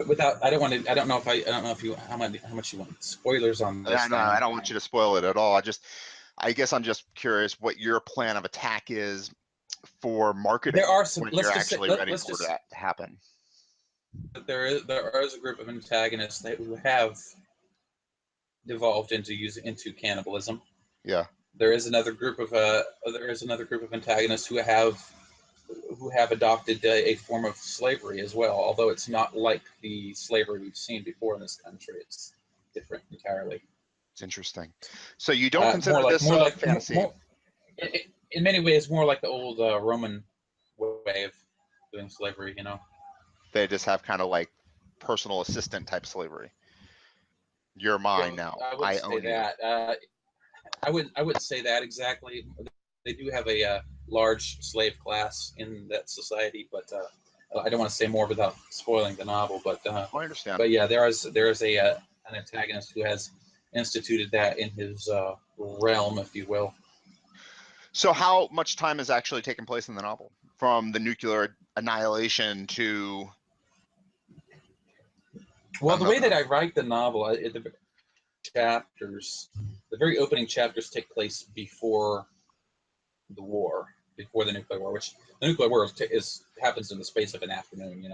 without, I don't know if you how much you want spoilers on this. No, I don't want you to spoil it at all. I guess I'm just curious what your plan of attack is for marketing. There are some. When you're actually ready for that to happen. There is a group of antagonists who have devolved into cannibalism. Yeah. There is another group of antagonists who have adopted a form of slavery as well, although it's not like the slavery we've seen before in this country. It's different entirely. It's interesting. So you don't consider this fantasy? In many ways, more like the old Roman way of doing slavery. They just have kind of like personal assistant type slavery. You're mine now. I wouldn't say that. I wouldn't say that exactly. they do have a large slave class in that society, but I don't want to say more without spoiling the novel. I understand. But yeah, there is an antagonist who has instituted that in his realm, if you will. So how much time has actually taken place in the novel, from the nuclear annihilation to? Well, the way that I write the novel, the very opening chapters take place before the war, before the nuclear war, which the nuclear war happens in the space of an afternoon,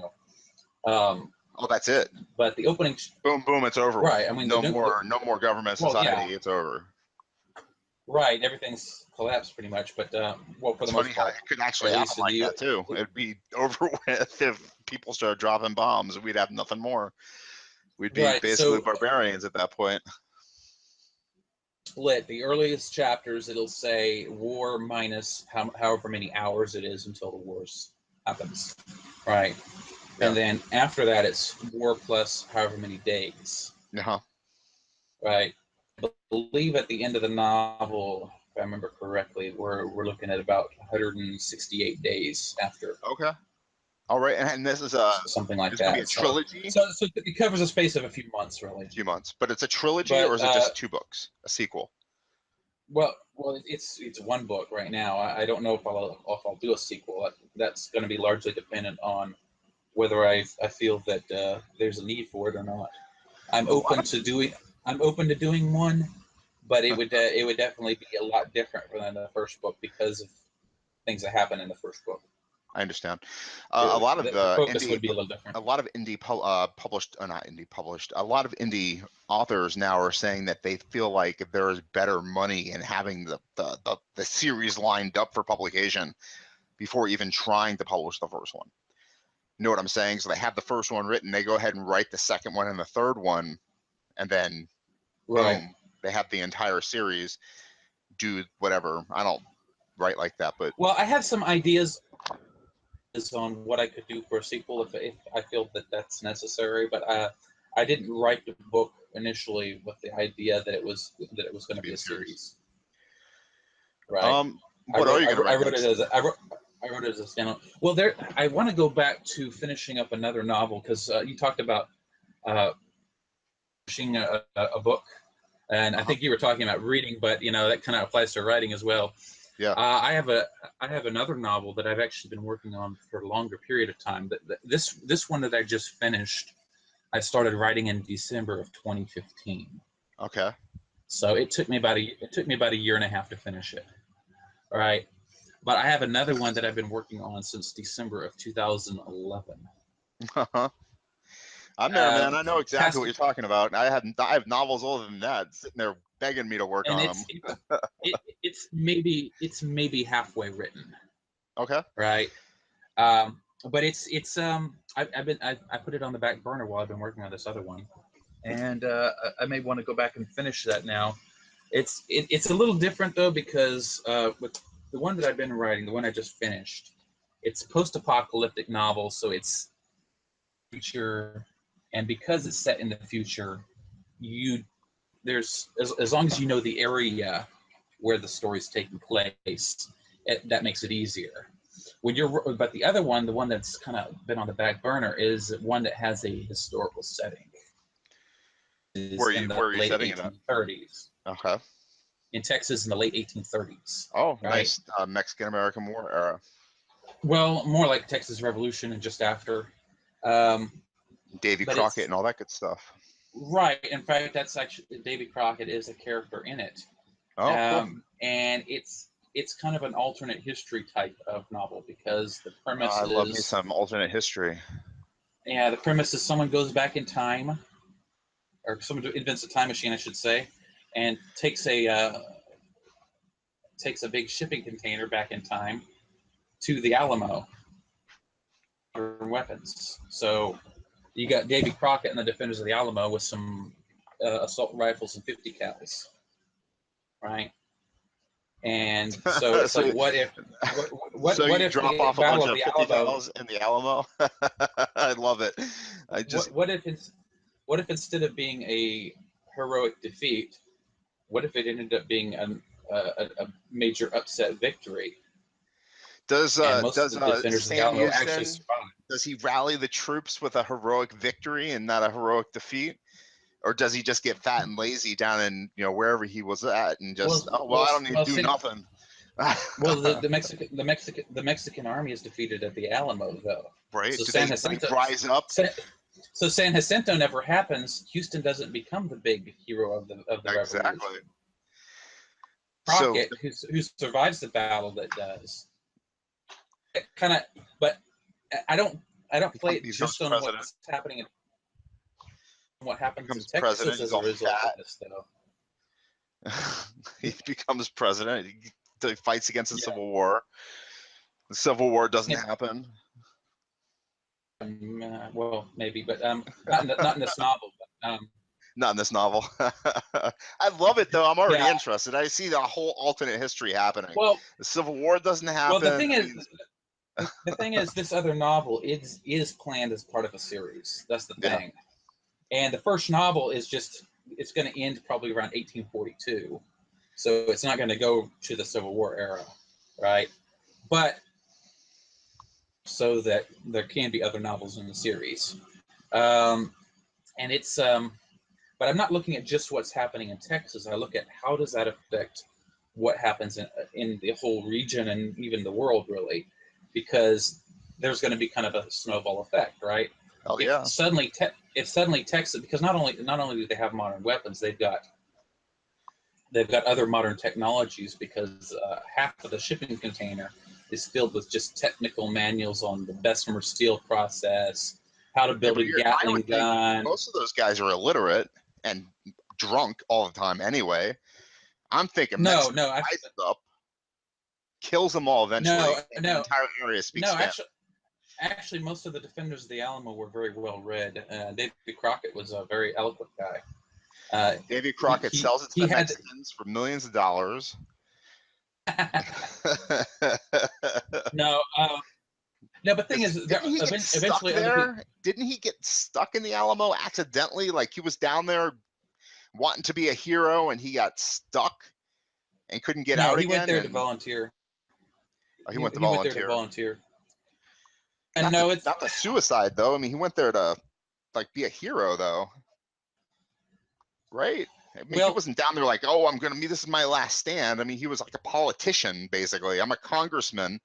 Oh, that's it. But the opening, boom, boom, it's over. Right. I mean, no more government society. Yeah. It's over. Right. Everything's collapsed pretty much, but well, for the most part, it could actually happen like that too. It'd be over with if people started dropping bombs. We'd have nothing more. We'd be basically barbarians at that point. Split the earliest chapters, it'll say war minus however many hours it is until the war happens, right? Yeah. And then after that, it's war plus however many days. Right. I believe at the end of the novel, if I remember correctly, we're looking at about 168 days after. Okay. All right, and this is something like that. Gonna be a trilogy. So it covers a space of a few months, really. A few months, but it's a trilogy, or is it just 2 books, a sequel? Well, it's one book right now. I don't know if I'll do a sequel. That's going to be largely dependent on whether I feel that there's a need for it or not. I'm open to doing one, but it would definitely be a lot different than the first book because of things that happen in the first book. I understand. A lot of the focus would be a little different. A lot of a lot of indie authors now are saying that they feel like there is better money in having the series lined up for publication before even trying to publish the first one. You know what I'm saying? So they have the first one written, they go ahead and write the second one and the third one, and then boom, they have the entire series. Do whatever. I don't write like that, but well, I have some ideas on what I could do for a sequel if I feel that that's necessary, but I didn't write the book initially with the idea that it was going to be a series. Right. What are you going to write? I wrote it as a standalone. Well, I want to go back to finishing up another novel because you talked about finishing a book, and I think you were talking about reading, but that kind of applies to writing as well. Yeah. I have another novel that I've actually been working on for a longer period of time. This one that I just finished, I started writing in December of 2015. Okay. So it took me about a year and a half to finish it. All right. But I have another one that I've been working on since December of 2011. I'm there, man. I know exactly what you're talking about. I have novels older than that sitting there begging me to work on them. It's maybe halfway written. Okay. Right. But I put it on the back burner while I've been working on this other one, and I may want to go back and finish that now. It's a little different though because with the one that I've been writing, the one I just finished, it's post-apocalyptic novel, so it's future, and because it's set in the future, there's as long as you know the area where the story's taking place, that makes it easier. But the other one, the one that's kind of been on the back burner, is one that has a historical setting. Where are you setting it at? 1830s. Okay. In Texas in the late 1830s. Oh, right? Nice. Mexican-American War era. Well, more like Texas Revolution and just after. Davy Crockett and all that good stuff. Right. In fact, that's actually Davy Crockett is a character in it. Oh, cool. And it's kind of an alternate history type of novel because the premise is... I love me some alternate history. Yeah, the premise is someone goes back in time, or someone invents a time machine, I should say, and takes a big shipping container back in time to the Alamo for weapons. So you got Davy Crockett and the Defenders of the Alamo with some assault rifles and 50 cals, right? And so it's like, what if drop off a bunch of 50 cals in the Alamo? I love it. What if instead of being a heroic defeat, what if it ended up being a major upset victory. Does And most of the defenders of the Sam Alamo actually Houston, survived. does he rally the troops with a heroic victory and not a heroic defeat? Or does he just get fat and lazy down in, you know, wherever he was at and just, I don't need to do nothing. Well, the Mexican army is defeated at the Alamo, though. Right? So Do they rise up? So San Jacinto never happens. Houston doesn't become the big hero of the revolution. Exactly. Crockett, who survives the battle, that does. Kind of, but I don't play it just on what's happening. What happens in Texas as a result of this, though. He becomes president. He fights against the Civil War. The Civil War doesn't happen. Well, maybe, but not in this novel. But, not in this novel. I love it though. I'm already interested. I see the whole alternate history happening. Well, the Civil War doesn't happen. Well, the thing is, this other novel is planned as part of a series. That's the thing. And the first novel is it's going to end probably around 1842. So it's not going to go to the Civil War era, right? But so that there can be other novels in the series. And it's, but I'm not looking at just what's happening in Texas. I look at how does that affect what happens in the whole region and even the world, really, because there's going to be kind of a snowball effect, right? Oh, yeah. If suddenly Texas, because not only do they have modern weapons, they've got other modern technologies, because half of the shipping container is filled with just technical manuals on the Bessemer steel process, how to build a Gatling gun. Most of those guys are illiterate and drunk all the time anyway. I'm thinking kills them all eventually. The entire area speaks Spanish. Actually, most of the defenders of the Alamo were very well read. David Crockett was a very eloquent guy. Davy Crockett sells it to the Mexicans for millions of dollars. No, but the thing is, eventually, didn't he get stuck in the Alamo accidentally? Like he was down there wanting to be a hero, and he got stuck and couldn't get out again. He went there to volunteer. Oh, he went to volunteer. Went there to volunteer. And it's not the suicide though. I mean, he went there to like be a hero though, right? I mean, he wasn't down there like, oh, this is my last stand. I mean, he was like a politician basically. I'm a congressman.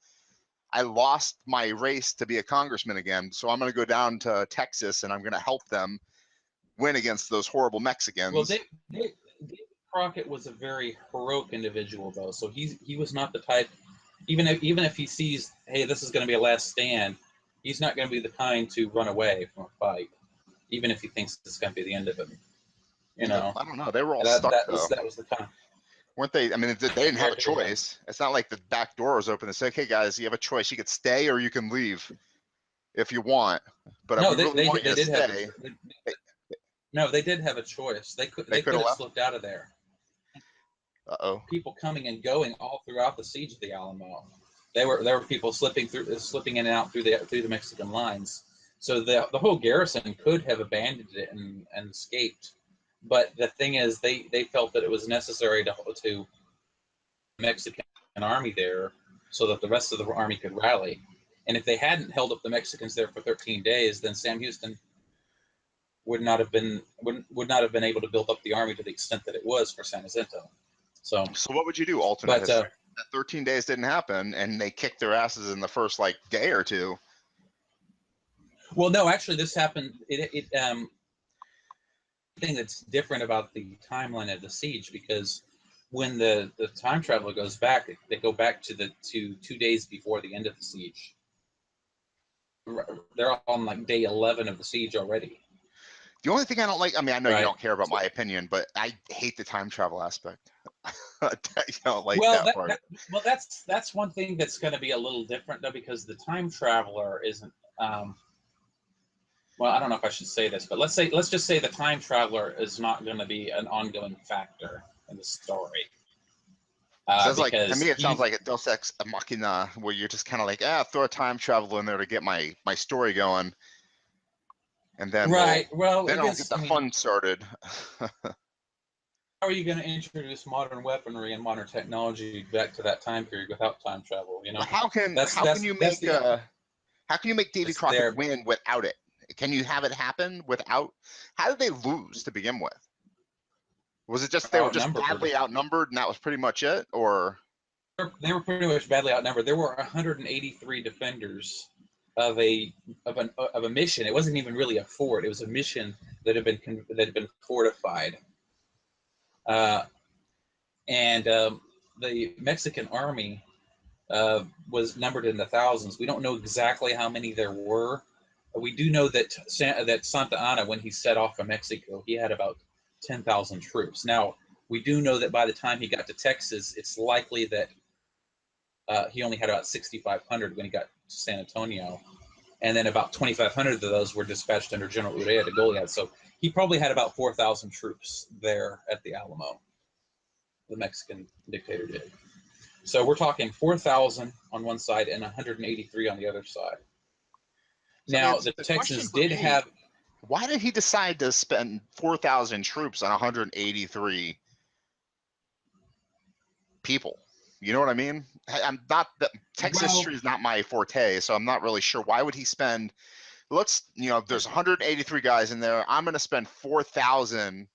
I lost my race to be a congressman again, so I'm going to go down to Texas and I'm going to help them win against those horrible Mexicans. Well, David Crockett was a very heroic individual though, so he was not the type. Even if he sees, hey, this is going to be a last stand, he's not going to be the kind to run away from a fight, even if he thinks it's going to be the end of him. You know, I don't know. They were all stuck though. That was the kind. Weren't they? I mean, they didn't have a choice. It's not like the back door was open and said, "Hey guys, you have a choice. You could stay or you can leave if you want." But no, they did stay. No, they did have a choice. They could have slipped out of there. People coming and going all throughout the siege of the Alamo. There were people slipping in and out through the Mexican lines. So the whole garrison could have abandoned it and escaped. But the thing is, they felt that it was necessary to the Mexican army there so that the rest of the army could rally. And if they hadn't held up the Mexicans there for 13 days, then Sam Houston would not have been able to build up the army to the extent that it was for San Jacinto. So what would you do? Alternate history. That 13 days didn't happen, and they kicked their asses in the first day or two. Well, no, actually, this happened. Thing that's different about the timeline of the siege, because when the time traveler goes back, they go back to 2 days before the end of the siege. They're on like day 11 of the siege already. The only thing I don't like, I mean, I know you don't care about my opinion, but I hate the time travel aspect. You don't like that part. That's one thing that's going to be a little different though, because the time traveler isn't. Well, I don't know if I should say this, but let's just say the time traveler is not going to be an ongoing factor in the story. To me, it sounds like a Deus Ex Machina, where you're just kind of like, throw a time traveler in there to get my story going, and then then I'll get the fun started. are you going to introduce modern weaponry and modern technology back to that time period without time travel? You know, How can you make Davy It's Crockett there. win without it? Can you have it happen without? How did they lose to begin with? Was it just they were just Outnumbered. badly outnumbered and that was pretty much it, or? They were pretty much badly outnumbered. There were 183 defenders of a mission. It wasn't even really a fort. It was a mission that had been fortified. And the Mexican army was numbered in the thousands. We don't know exactly how many there were. We do know that Santa Anna, when he set off from Mexico, he had about 10,000 troops. Now, we do know that by the time he got to Texas, it's likely that he only had about 6,500 when he got to San Antonio. And then about 2,500 of those were dispatched under General Urrea de Goliad. So he probably had about 4,000 troops there at the Alamo. The Mexican dictator did. So we're talking 4,000 on one side and 183 on the other side. So now, the Texans question for did me, have... Why did he decide to spend 4,000 troops on 183 people? You know what I mean? I'm not Texas history is not my forte, so I'm not really sure. Why would he spend? There's 183 guys in there. I'm going to spend 4,000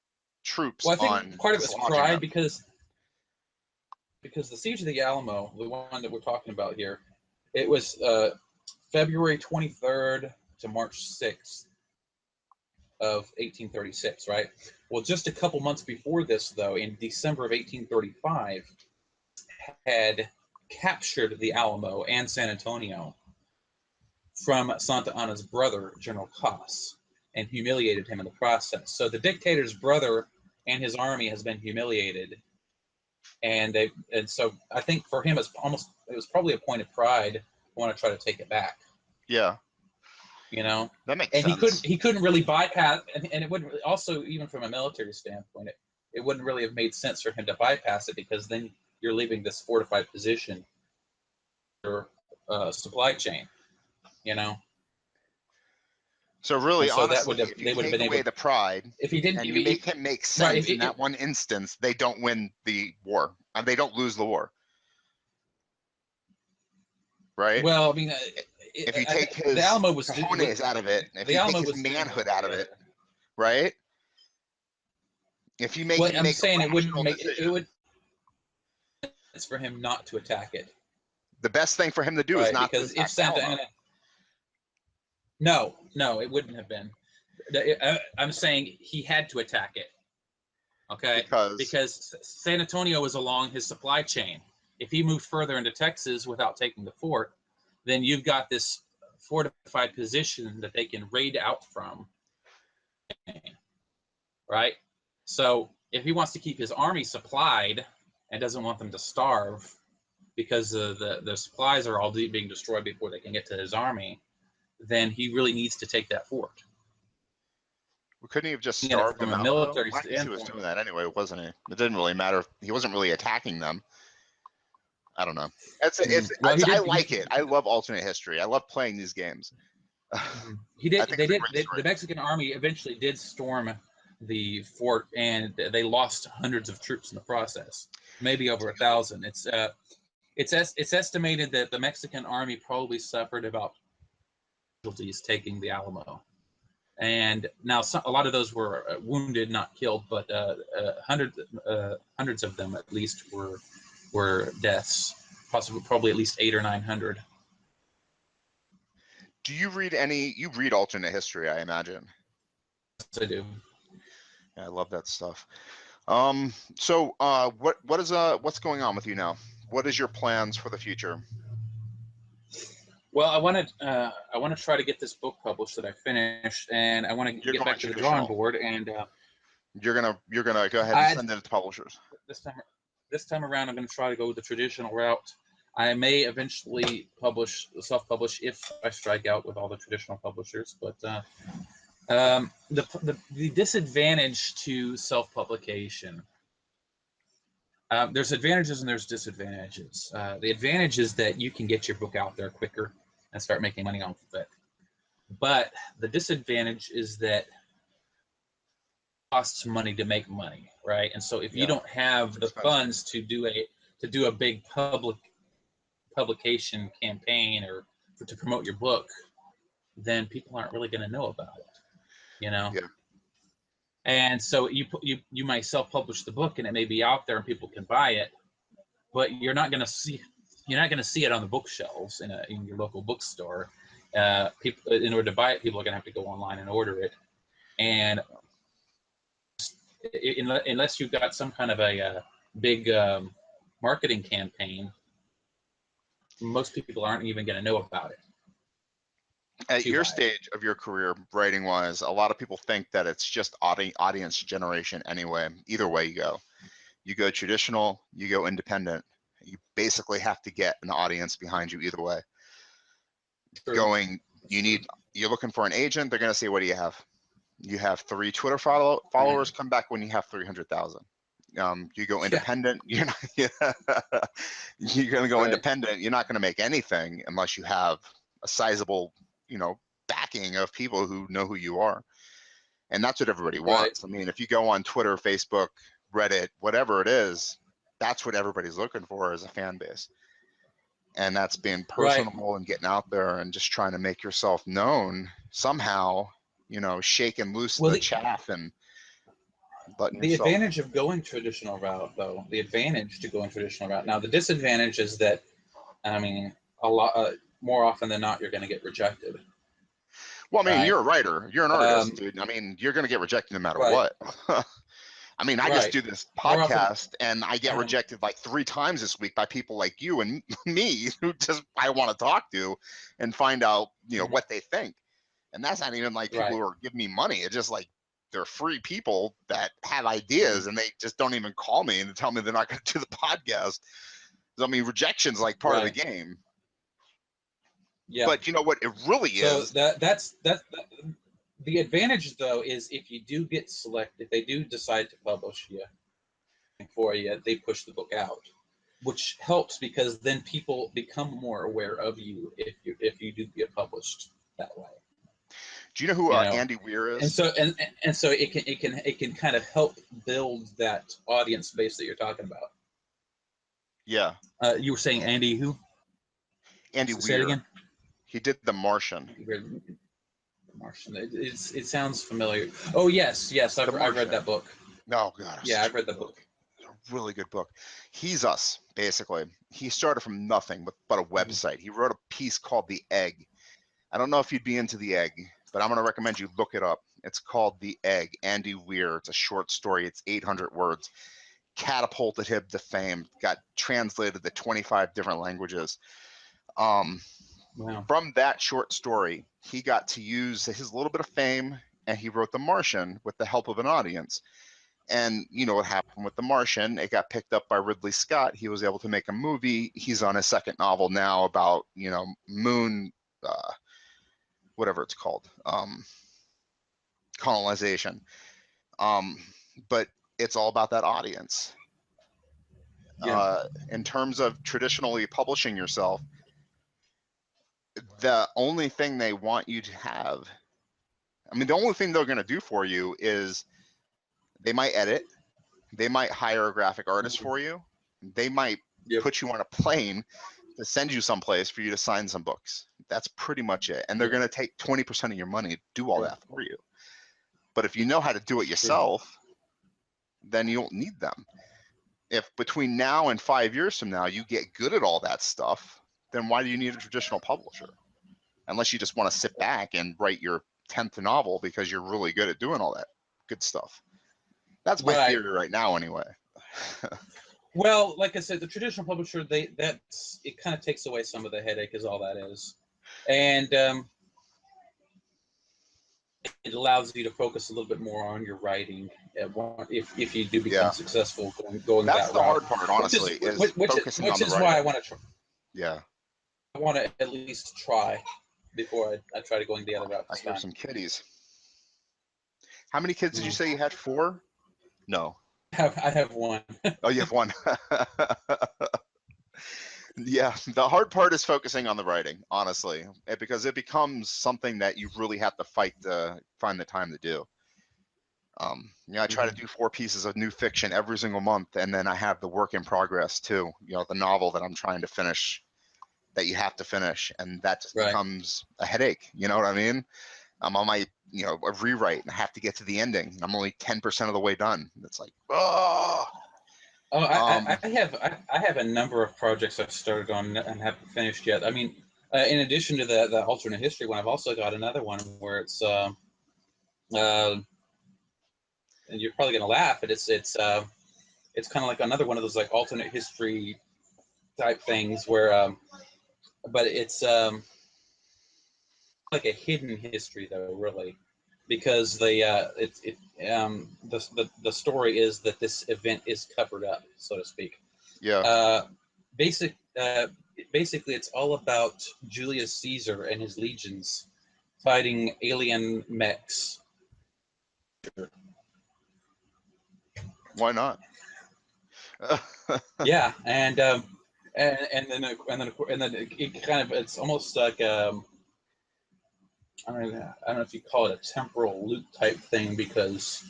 troops. Well, I think on part of it's dislodging pride them. because the siege of the Alamo, the one that we're talking about here, it was February 23rd to March 6th of 1836, right? Well, just a couple months before this, though, in December of 1835, had captured the Alamo and San Antonio from Santa Anna's brother, General Cos, and humiliated him in the process. So the dictator's brother and his army has been humiliated, and so I think for him it was probably a point of pride to want to try to take it back. Yeah, you know, that makes and sense. he couldn't really bypass, and it wouldn't really, also even from a military standpoint, it wouldn't really have made sense for him to bypass it, because then you're leaving this fortified position for supply chain, you know. So really, so honestly, if you take away the pride, if he didn't, and you make him make sense right, in that one instance, they don't win the war, and they don't lose the war, right? Well, I mean, if you take his the Alamo was cojones out of it, if you take his manhood out of it, right? If you make him make it wouldn't make decision, it would. It's for him not to attack it. The best thing for him to do is not because to attack if Santa Alamo. Anna. No, it wouldn't have been. I'm saying he had to attack it. Okay, because San Antonio was along his supply chain. If he moved further into Texas without taking the fort, then you've got this fortified position that they can raid out from. Right? So if he wants to keep his army supplied and doesn't want them to starve, because the supplies are all being destroyed before they can get to his army, then he really needs to take that fort. Well, couldn't he have just starved them out? Military I guess he was doing that anyway, wasn't he? It didn't really matter. He wasn't really attacking them. I don't know. I like it. I love alternate history. I love playing these games. The Mexican army eventually did storm the fort, and they lost hundreds of troops in the process, maybe over 1,000. It's estimated that the Mexican army probably suffered about casualties taking the Alamo, and now a lot of those were wounded, not killed, but hundreds of them at least were deaths, probably at least 800 or 900. Do you read you read alternate history, I imagine? Yes, I do. Yeah, I love that stuff. So what's going on with you now? What is your plans for the future? Well, I want to try to get this book published that I finished, and I want to get back to the drawing board. And you're gonna go ahead and send it to publishers. This time around, I'm going to try to go the traditional route. I may eventually self-publish if I strike out with all the traditional publishers. But the disadvantage to self-publication. There's advantages and there's disadvantages. The advantage is that you can get your book out there quicker and start making money off of it. But the disadvantage is that costs money to make money, right? And so if you Yeah. don't have the Expensive. funds to do a big publication campaign or to promote your book, then people aren't really going to know about it, you know. Yeah. And so you might self-publish the book, and it may be out there and people can buy it, but you're not going to see it on the bookshelves in your local bookstore. People, in order to buy it, people are going to have to go online and order it. And unless you've got some kind of a big marketing campaign, most people aren't even going to know about it. At your stage of your career, writing wise, a lot of people think that it's just audience generation anyway. Either way you go traditional, you go independent. You basically have to get an audience behind you either way. True. You're looking for an agent, they're going to say, what do you have? You have 3 Twitter followers, come back when you have 300,000. You go independent, you're not, you're going to go independent. You're not going to make anything unless you have a sizable, backing of people who know who you are. And that's what everybody wants. I mean, if you go on Twitter, Facebook, Reddit, whatever it is, that's what everybody's looking for as a fan base. And that's being personable and getting out there and just trying to make yourself known somehow, shaking loose the chaff and letting yourself. The advantage of going traditional route, though, now the disadvantage is that, I mean, a lot more often than not, you're going to get rejected. Well, I mean, you're a writer, you're an artist, dude. I mean, you're going to get rejected no matter what. I mean, I just do this podcast and I get rejected like 3 times this week by people like you and me who just I want to talk to and find out, what they think. And that's not even like people who are giving me money. It's just like they're free people that have ideas and they just don't even call me and tell me they're not going to do the podcast. So, I mean, rejection's like part of the game. Yeah. But you know what it really is? So that's the advantage, though, is if you do get selected, if they do decide to publish you for you, they push the book out, which helps because then people become more aware of you if you do get published that way. Do you know who Andy Weir is? And so it can kind of help build that audience base that you're talking about. Yeah. You were saying Andy who? Andy Weir. Say it again. He did The Martian. Martian. It sounds familiar. Oh yes, I've read that book. Oh God. Yeah, I've read the book. It's a really good book. He's us, basically. He started from nothing but a website. He wrote a piece called The Egg. I don't know if you'd be into The Egg, but I'm going to recommend you look it up. It's called The Egg, Andy Weir. It's a short story. It's 800 words. Catapulted him to fame. Got translated to 25 different languages. Wow. From that short story, he got to use his little bit of fame, and he wrote The Martian with the help of an audience. And you know what happened with The Martian? It got picked up by Ridley Scott. He was able to make a movie. He's on his 2nd novel now about, moon, whatever it's called, colonization. But it's all about that audience. Yeah. In terms of traditionally publishing yourself, the only thing they want you to have, the only thing they're going to do for you is they might edit, they might hire a graphic artist for you, they might put you on a plane to send you someplace for you to sign some books. That's pretty much it. And they're going to take 20% of your money to do all that for you. But if you know how to do it yourself, then you don't need them. If between now and 5 years from now you get good at all that stuff, then why do you need a traditional publisher? Unless you just want to sit back and write your 10th novel because you're really good at doing all that good stuff. That's my theory right now anyway. Well, like I said, the traditional publisher, it kind of takes away some of the headache is all that is. And it allows you to focus a little bit more on your writing if you do become successful going that route. That's the hard part, honestly, is focusing on the writing. Which is why I want to try. Yeah. I want to at least try before I try to going the other route. I hear some kitties. How many kids did you say you had? 4? No. I have 1. Oh, you have 1. Yeah, the hard part is focusing on the writing, honestly, because it becomes something that you really have to fight to find the time to do. I try to do 4 pieces of new fiction every single month, and then I have the work in progress too. The novel that I'm trying to finish, that you have to finish, and that just becomes a headache. You know what I mean? I'm on my a rewrite, and I have to get to the ending. I'm only 10% of the way done. It's like, oh. Oh, I have a number of projects I've started on and haven't finished yet. I mean, in addition to the alternate history one, I've also got another one where it's and you're probably gonna laugh, but it's kind of like another one of those like alternate history type things where but it's like a hidden history though, really, because the story is that this event is covered up, so to speak. Yeah. Basically, it's all about Julius Caesar and his legions fighting alien mechs. Why not? Yeah, and then it kind of, it's almost like I don't know if you call it a temporal loop type thing, because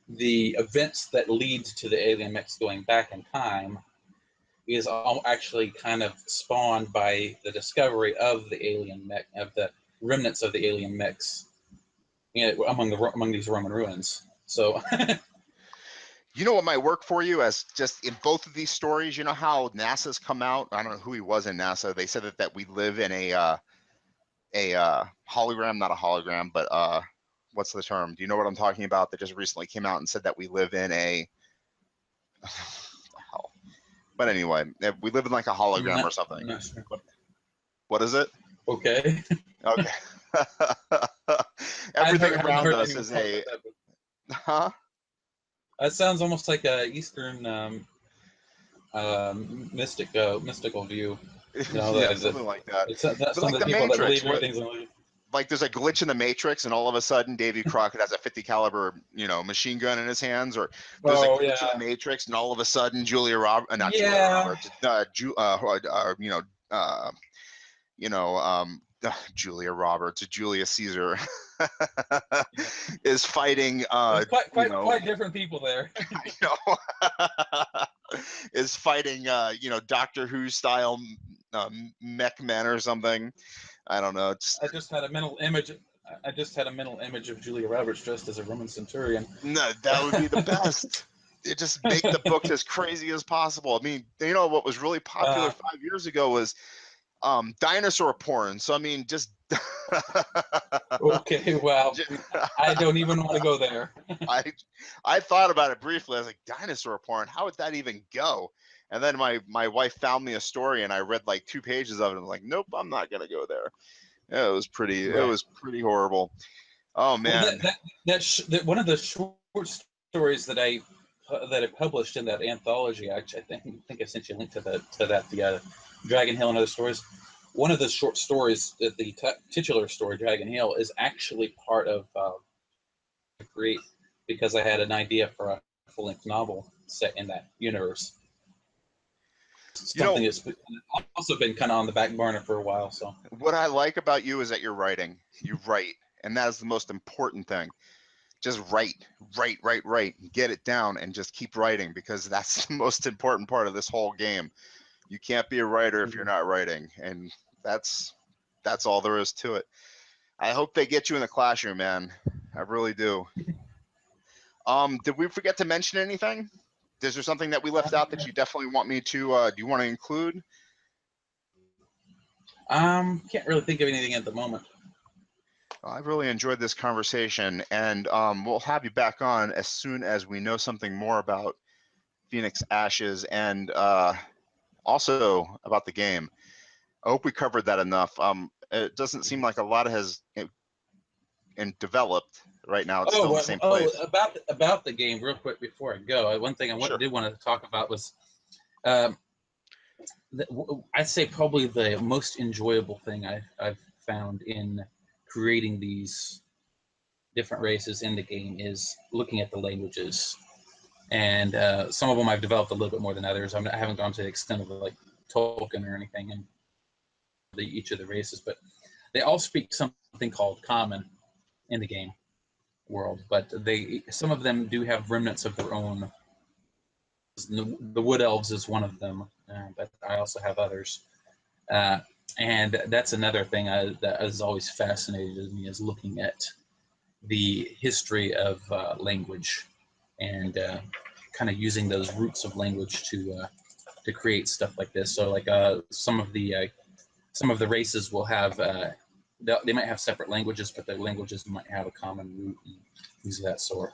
the events that lead to the alien mechs going back in time is all actually kind of spawned by the discovery of the alien mech, of the remnants of the alien mechs, among these Roman ruins. So you know what might work for you, as just in both of these stories, you know how NASA's come out? I don't know who he was in NASA. They said that we live in a hologram, not a hologram, but what's the term? Do you know what I'm talking about? That just recently came out and said that we live in a hell. But anyway, we live in like a hologram or something. Sure. What is it? Okay. Okay. Everything around us is a huh? That sounds almost like a Eastern mystical view. Yeah, something like that. It's some But like of the the people that Matrix, believe everything's like there's a glitch in the Matrix, and all of a sudden Davy Crockett has a 50 caliber, machine gun in his hands, or there's a glitch in the Matrix, and all of a sudden Julia Roberts, Julius Caesar is fighting. There's quite different people there. Is fighting, Doctor Who style mech men or something. I don't know. I just had a mental image. Of Julia Roberts dressed as a Roman centurion. No, that would be the best. It just make the books as crazy as possible. I mean, what was really popular 5 years ago was dinosaur porn. So I mean, just okay, well, I don't even want to go there. I thought about it briefly. I was like, dinosaur porn, how would that even go? And then my wife found me a story, and I read like 2 pages of it, and I'm like, nope, I'm not gonna go there. Yeah, it was pretty horrible. Oh man. Well, one of the short stories that I published in that anthology, actually, I think I sent you a link to that, the Dragon Hill and Other Stories. One of the short stories, the titular story, Dragon Hill, is actually part of Create, because I had an idea for a full-length novel set in that universe. Something that's also been kind of on the back burner for a while. So what I like about you is that you're writing. You write, and that is the most important thing. Just write, get it down, and just keep writing, because that's the most important part of this whole game. You can't be a writer if you're not writing, and that's all there is to it. I hope they get you in the classroom, man. I really do. Did we forget to mention anything? Is there something that we left out that you definitely want me to? Do you want to include? Can't really think of anything at the moment. I really enjoyed this conversation, and we'll have you back on as soon as we know something more about Phoenix Ashes, and also about the game. I hope we covered that enough. It doesn't seem like a lot has developed right now. It's still in the same place. About the game, real quick before I go, one thing I did want to talk about was, I'd say probably the most enjoyable thing I've found in creating these different races in the game is looking at the languages. And some of them I've developed a little bit more than others. I haven't gone to the extent of like Tolkien or anything in each of the races, but they all speak something called common in the game. world, but some of them do have remnants of their own. The Wood Elves is one of them, but I also have others. And that's another thing that has always fascinated me, is looking at the history of language and kind of using those roots of language to create stuff like this. So like some of the races will have they might have separate languages, but their languages might have a common root and things of that sort.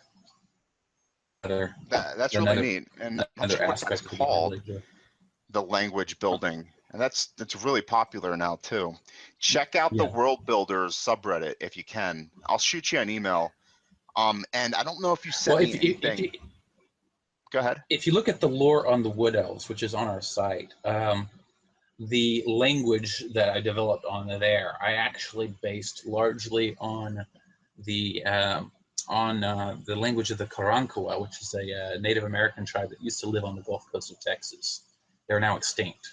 That's really neat. And I'm sure what that's called, the language building. And that's really popular now too. Check out the World Builders subreddit if you can. I'll shoot you an email. And I don't know if you sent me anything. Go ahead. If you look at the lore on the Wood Elves, which is on our site, the language that I developed on there, I actually based largely on the language of the Karankawa, which is a Native American tribe that used to live on the Gulf Coast of Texas. They're now extinct,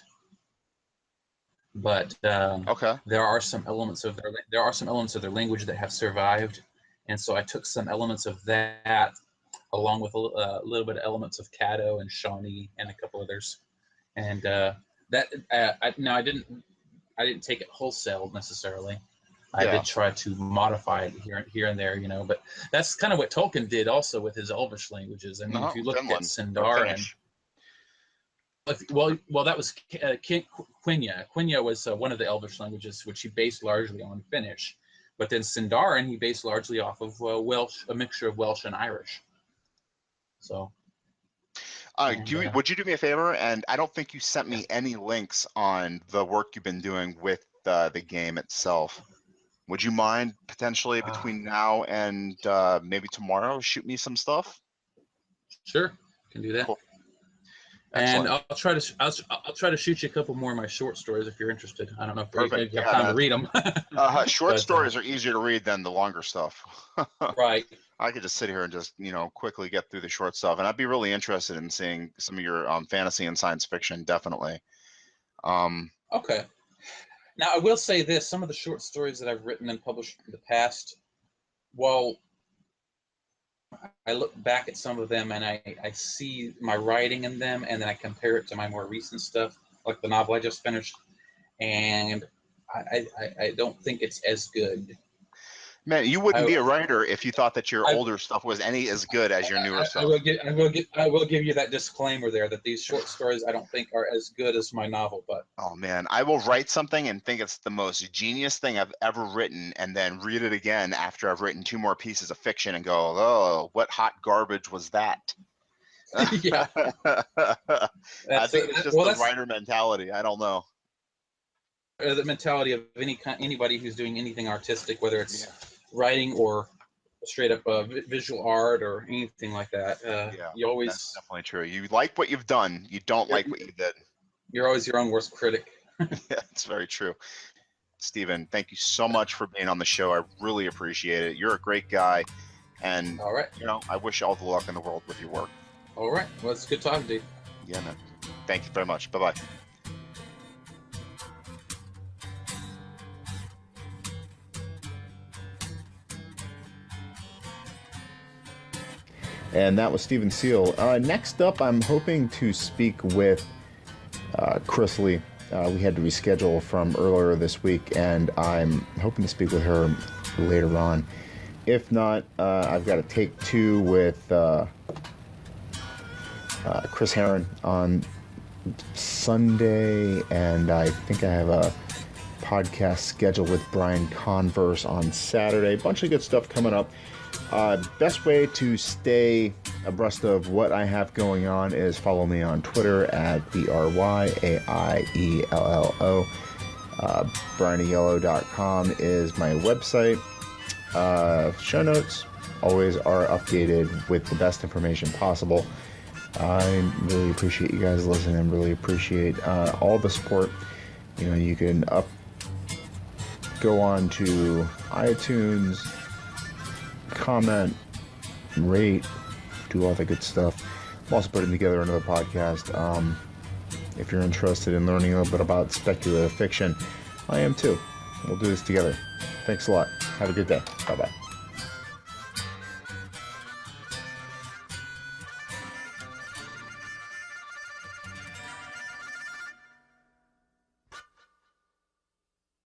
but there are some elements of their language that have survived, and so I took some elements of that, along with a little bit of elements of Caddo and Shawnee and a couple others, and I didn't take it wholesale necessarily. I did try to modify it here and there, but that's kind of what Tolkien did also with his Elvish languages. I mean, if you look at Sindarin, well, that was Quenya. Quenya was one of the Elvish languages, which he based largely on Finnish, but then Sindarin he based largely off of Welsh, a mixture of Welsh and Irish. So. Would you do me a favor? And I don't think you sent me any links on the work you've been doing with the game itself. Would you mind potentially between now and maybe tomorrow shoot me some stuff? Sure, can do that. Cool. And I'll try to shoot you a couple more of my short stories if you're interested. I don't know if you have time to read them. Short stories are easier to read than the longer stuff. Right. I could just sit here and just quickly get through the short stuff, and I'd be really interested in seeing some of your fantasy and science fiction, definitely. Okay. Now I will say this: some of the short stories that I've written and published in the past, while I look back at some of them and I see my writing in them, and then I compare it to my more recent stuff, like the novel I just finished, and I don't think it's as good. Man, you wouldn't be a writer if you thought that your older stuff was any as good as your newer stuff. I will give you that disclaimer there, that these short stories I don't think are as good as my novel. But oh man, I will write something and think it's the most genius thing I've ever written, and then read it again after I've written 2 more pieces of fiction and go, oh, what hot garbage was that? Yeah, I think it's just the writer mentality. I don't know. The mentality of anybody who's doing anything artistic, whether it's writing or straight up visual art or anything like that. You always, that's definitely true. You like what you've done. You don't like what you did. You're always your own worst critic. Yeah, it's very true. Stephen, thank you so much for being on the show. I really appreciate it. You're a great guy, and all right, I wish you all the luck in the world with your work. All right. Well, it's good talking to you. Yeah, man. Thank you very much. Bye-bye. And that was Stephen Seale. Next up, I'm hoping to speak with Chris Lee. We had to reschedule from earlier this week, and I'm hoping to speak with her later on. If not, I've got a take 2 with Chris Heron on Sunday, and I think I have a podcast scheduled with Brian Converse on Saturday. A bunch of good stuff coming up. Best way to stay abreast of what I have going on is follow me on Twitter at BRYAIELLO. BrianAiello.com is my website. Show notes always are updated with the best information possible. I really appreciate you guys listening. Really appreciate all the support. You can go on to iTunes, comment, rate, do all the good stuff. I'm also putting together another podcast. If you're interested in learning a little bit about speculative fiction, I am too. We'll do this together. Thanks a lot. Have a good day. Bye-bye.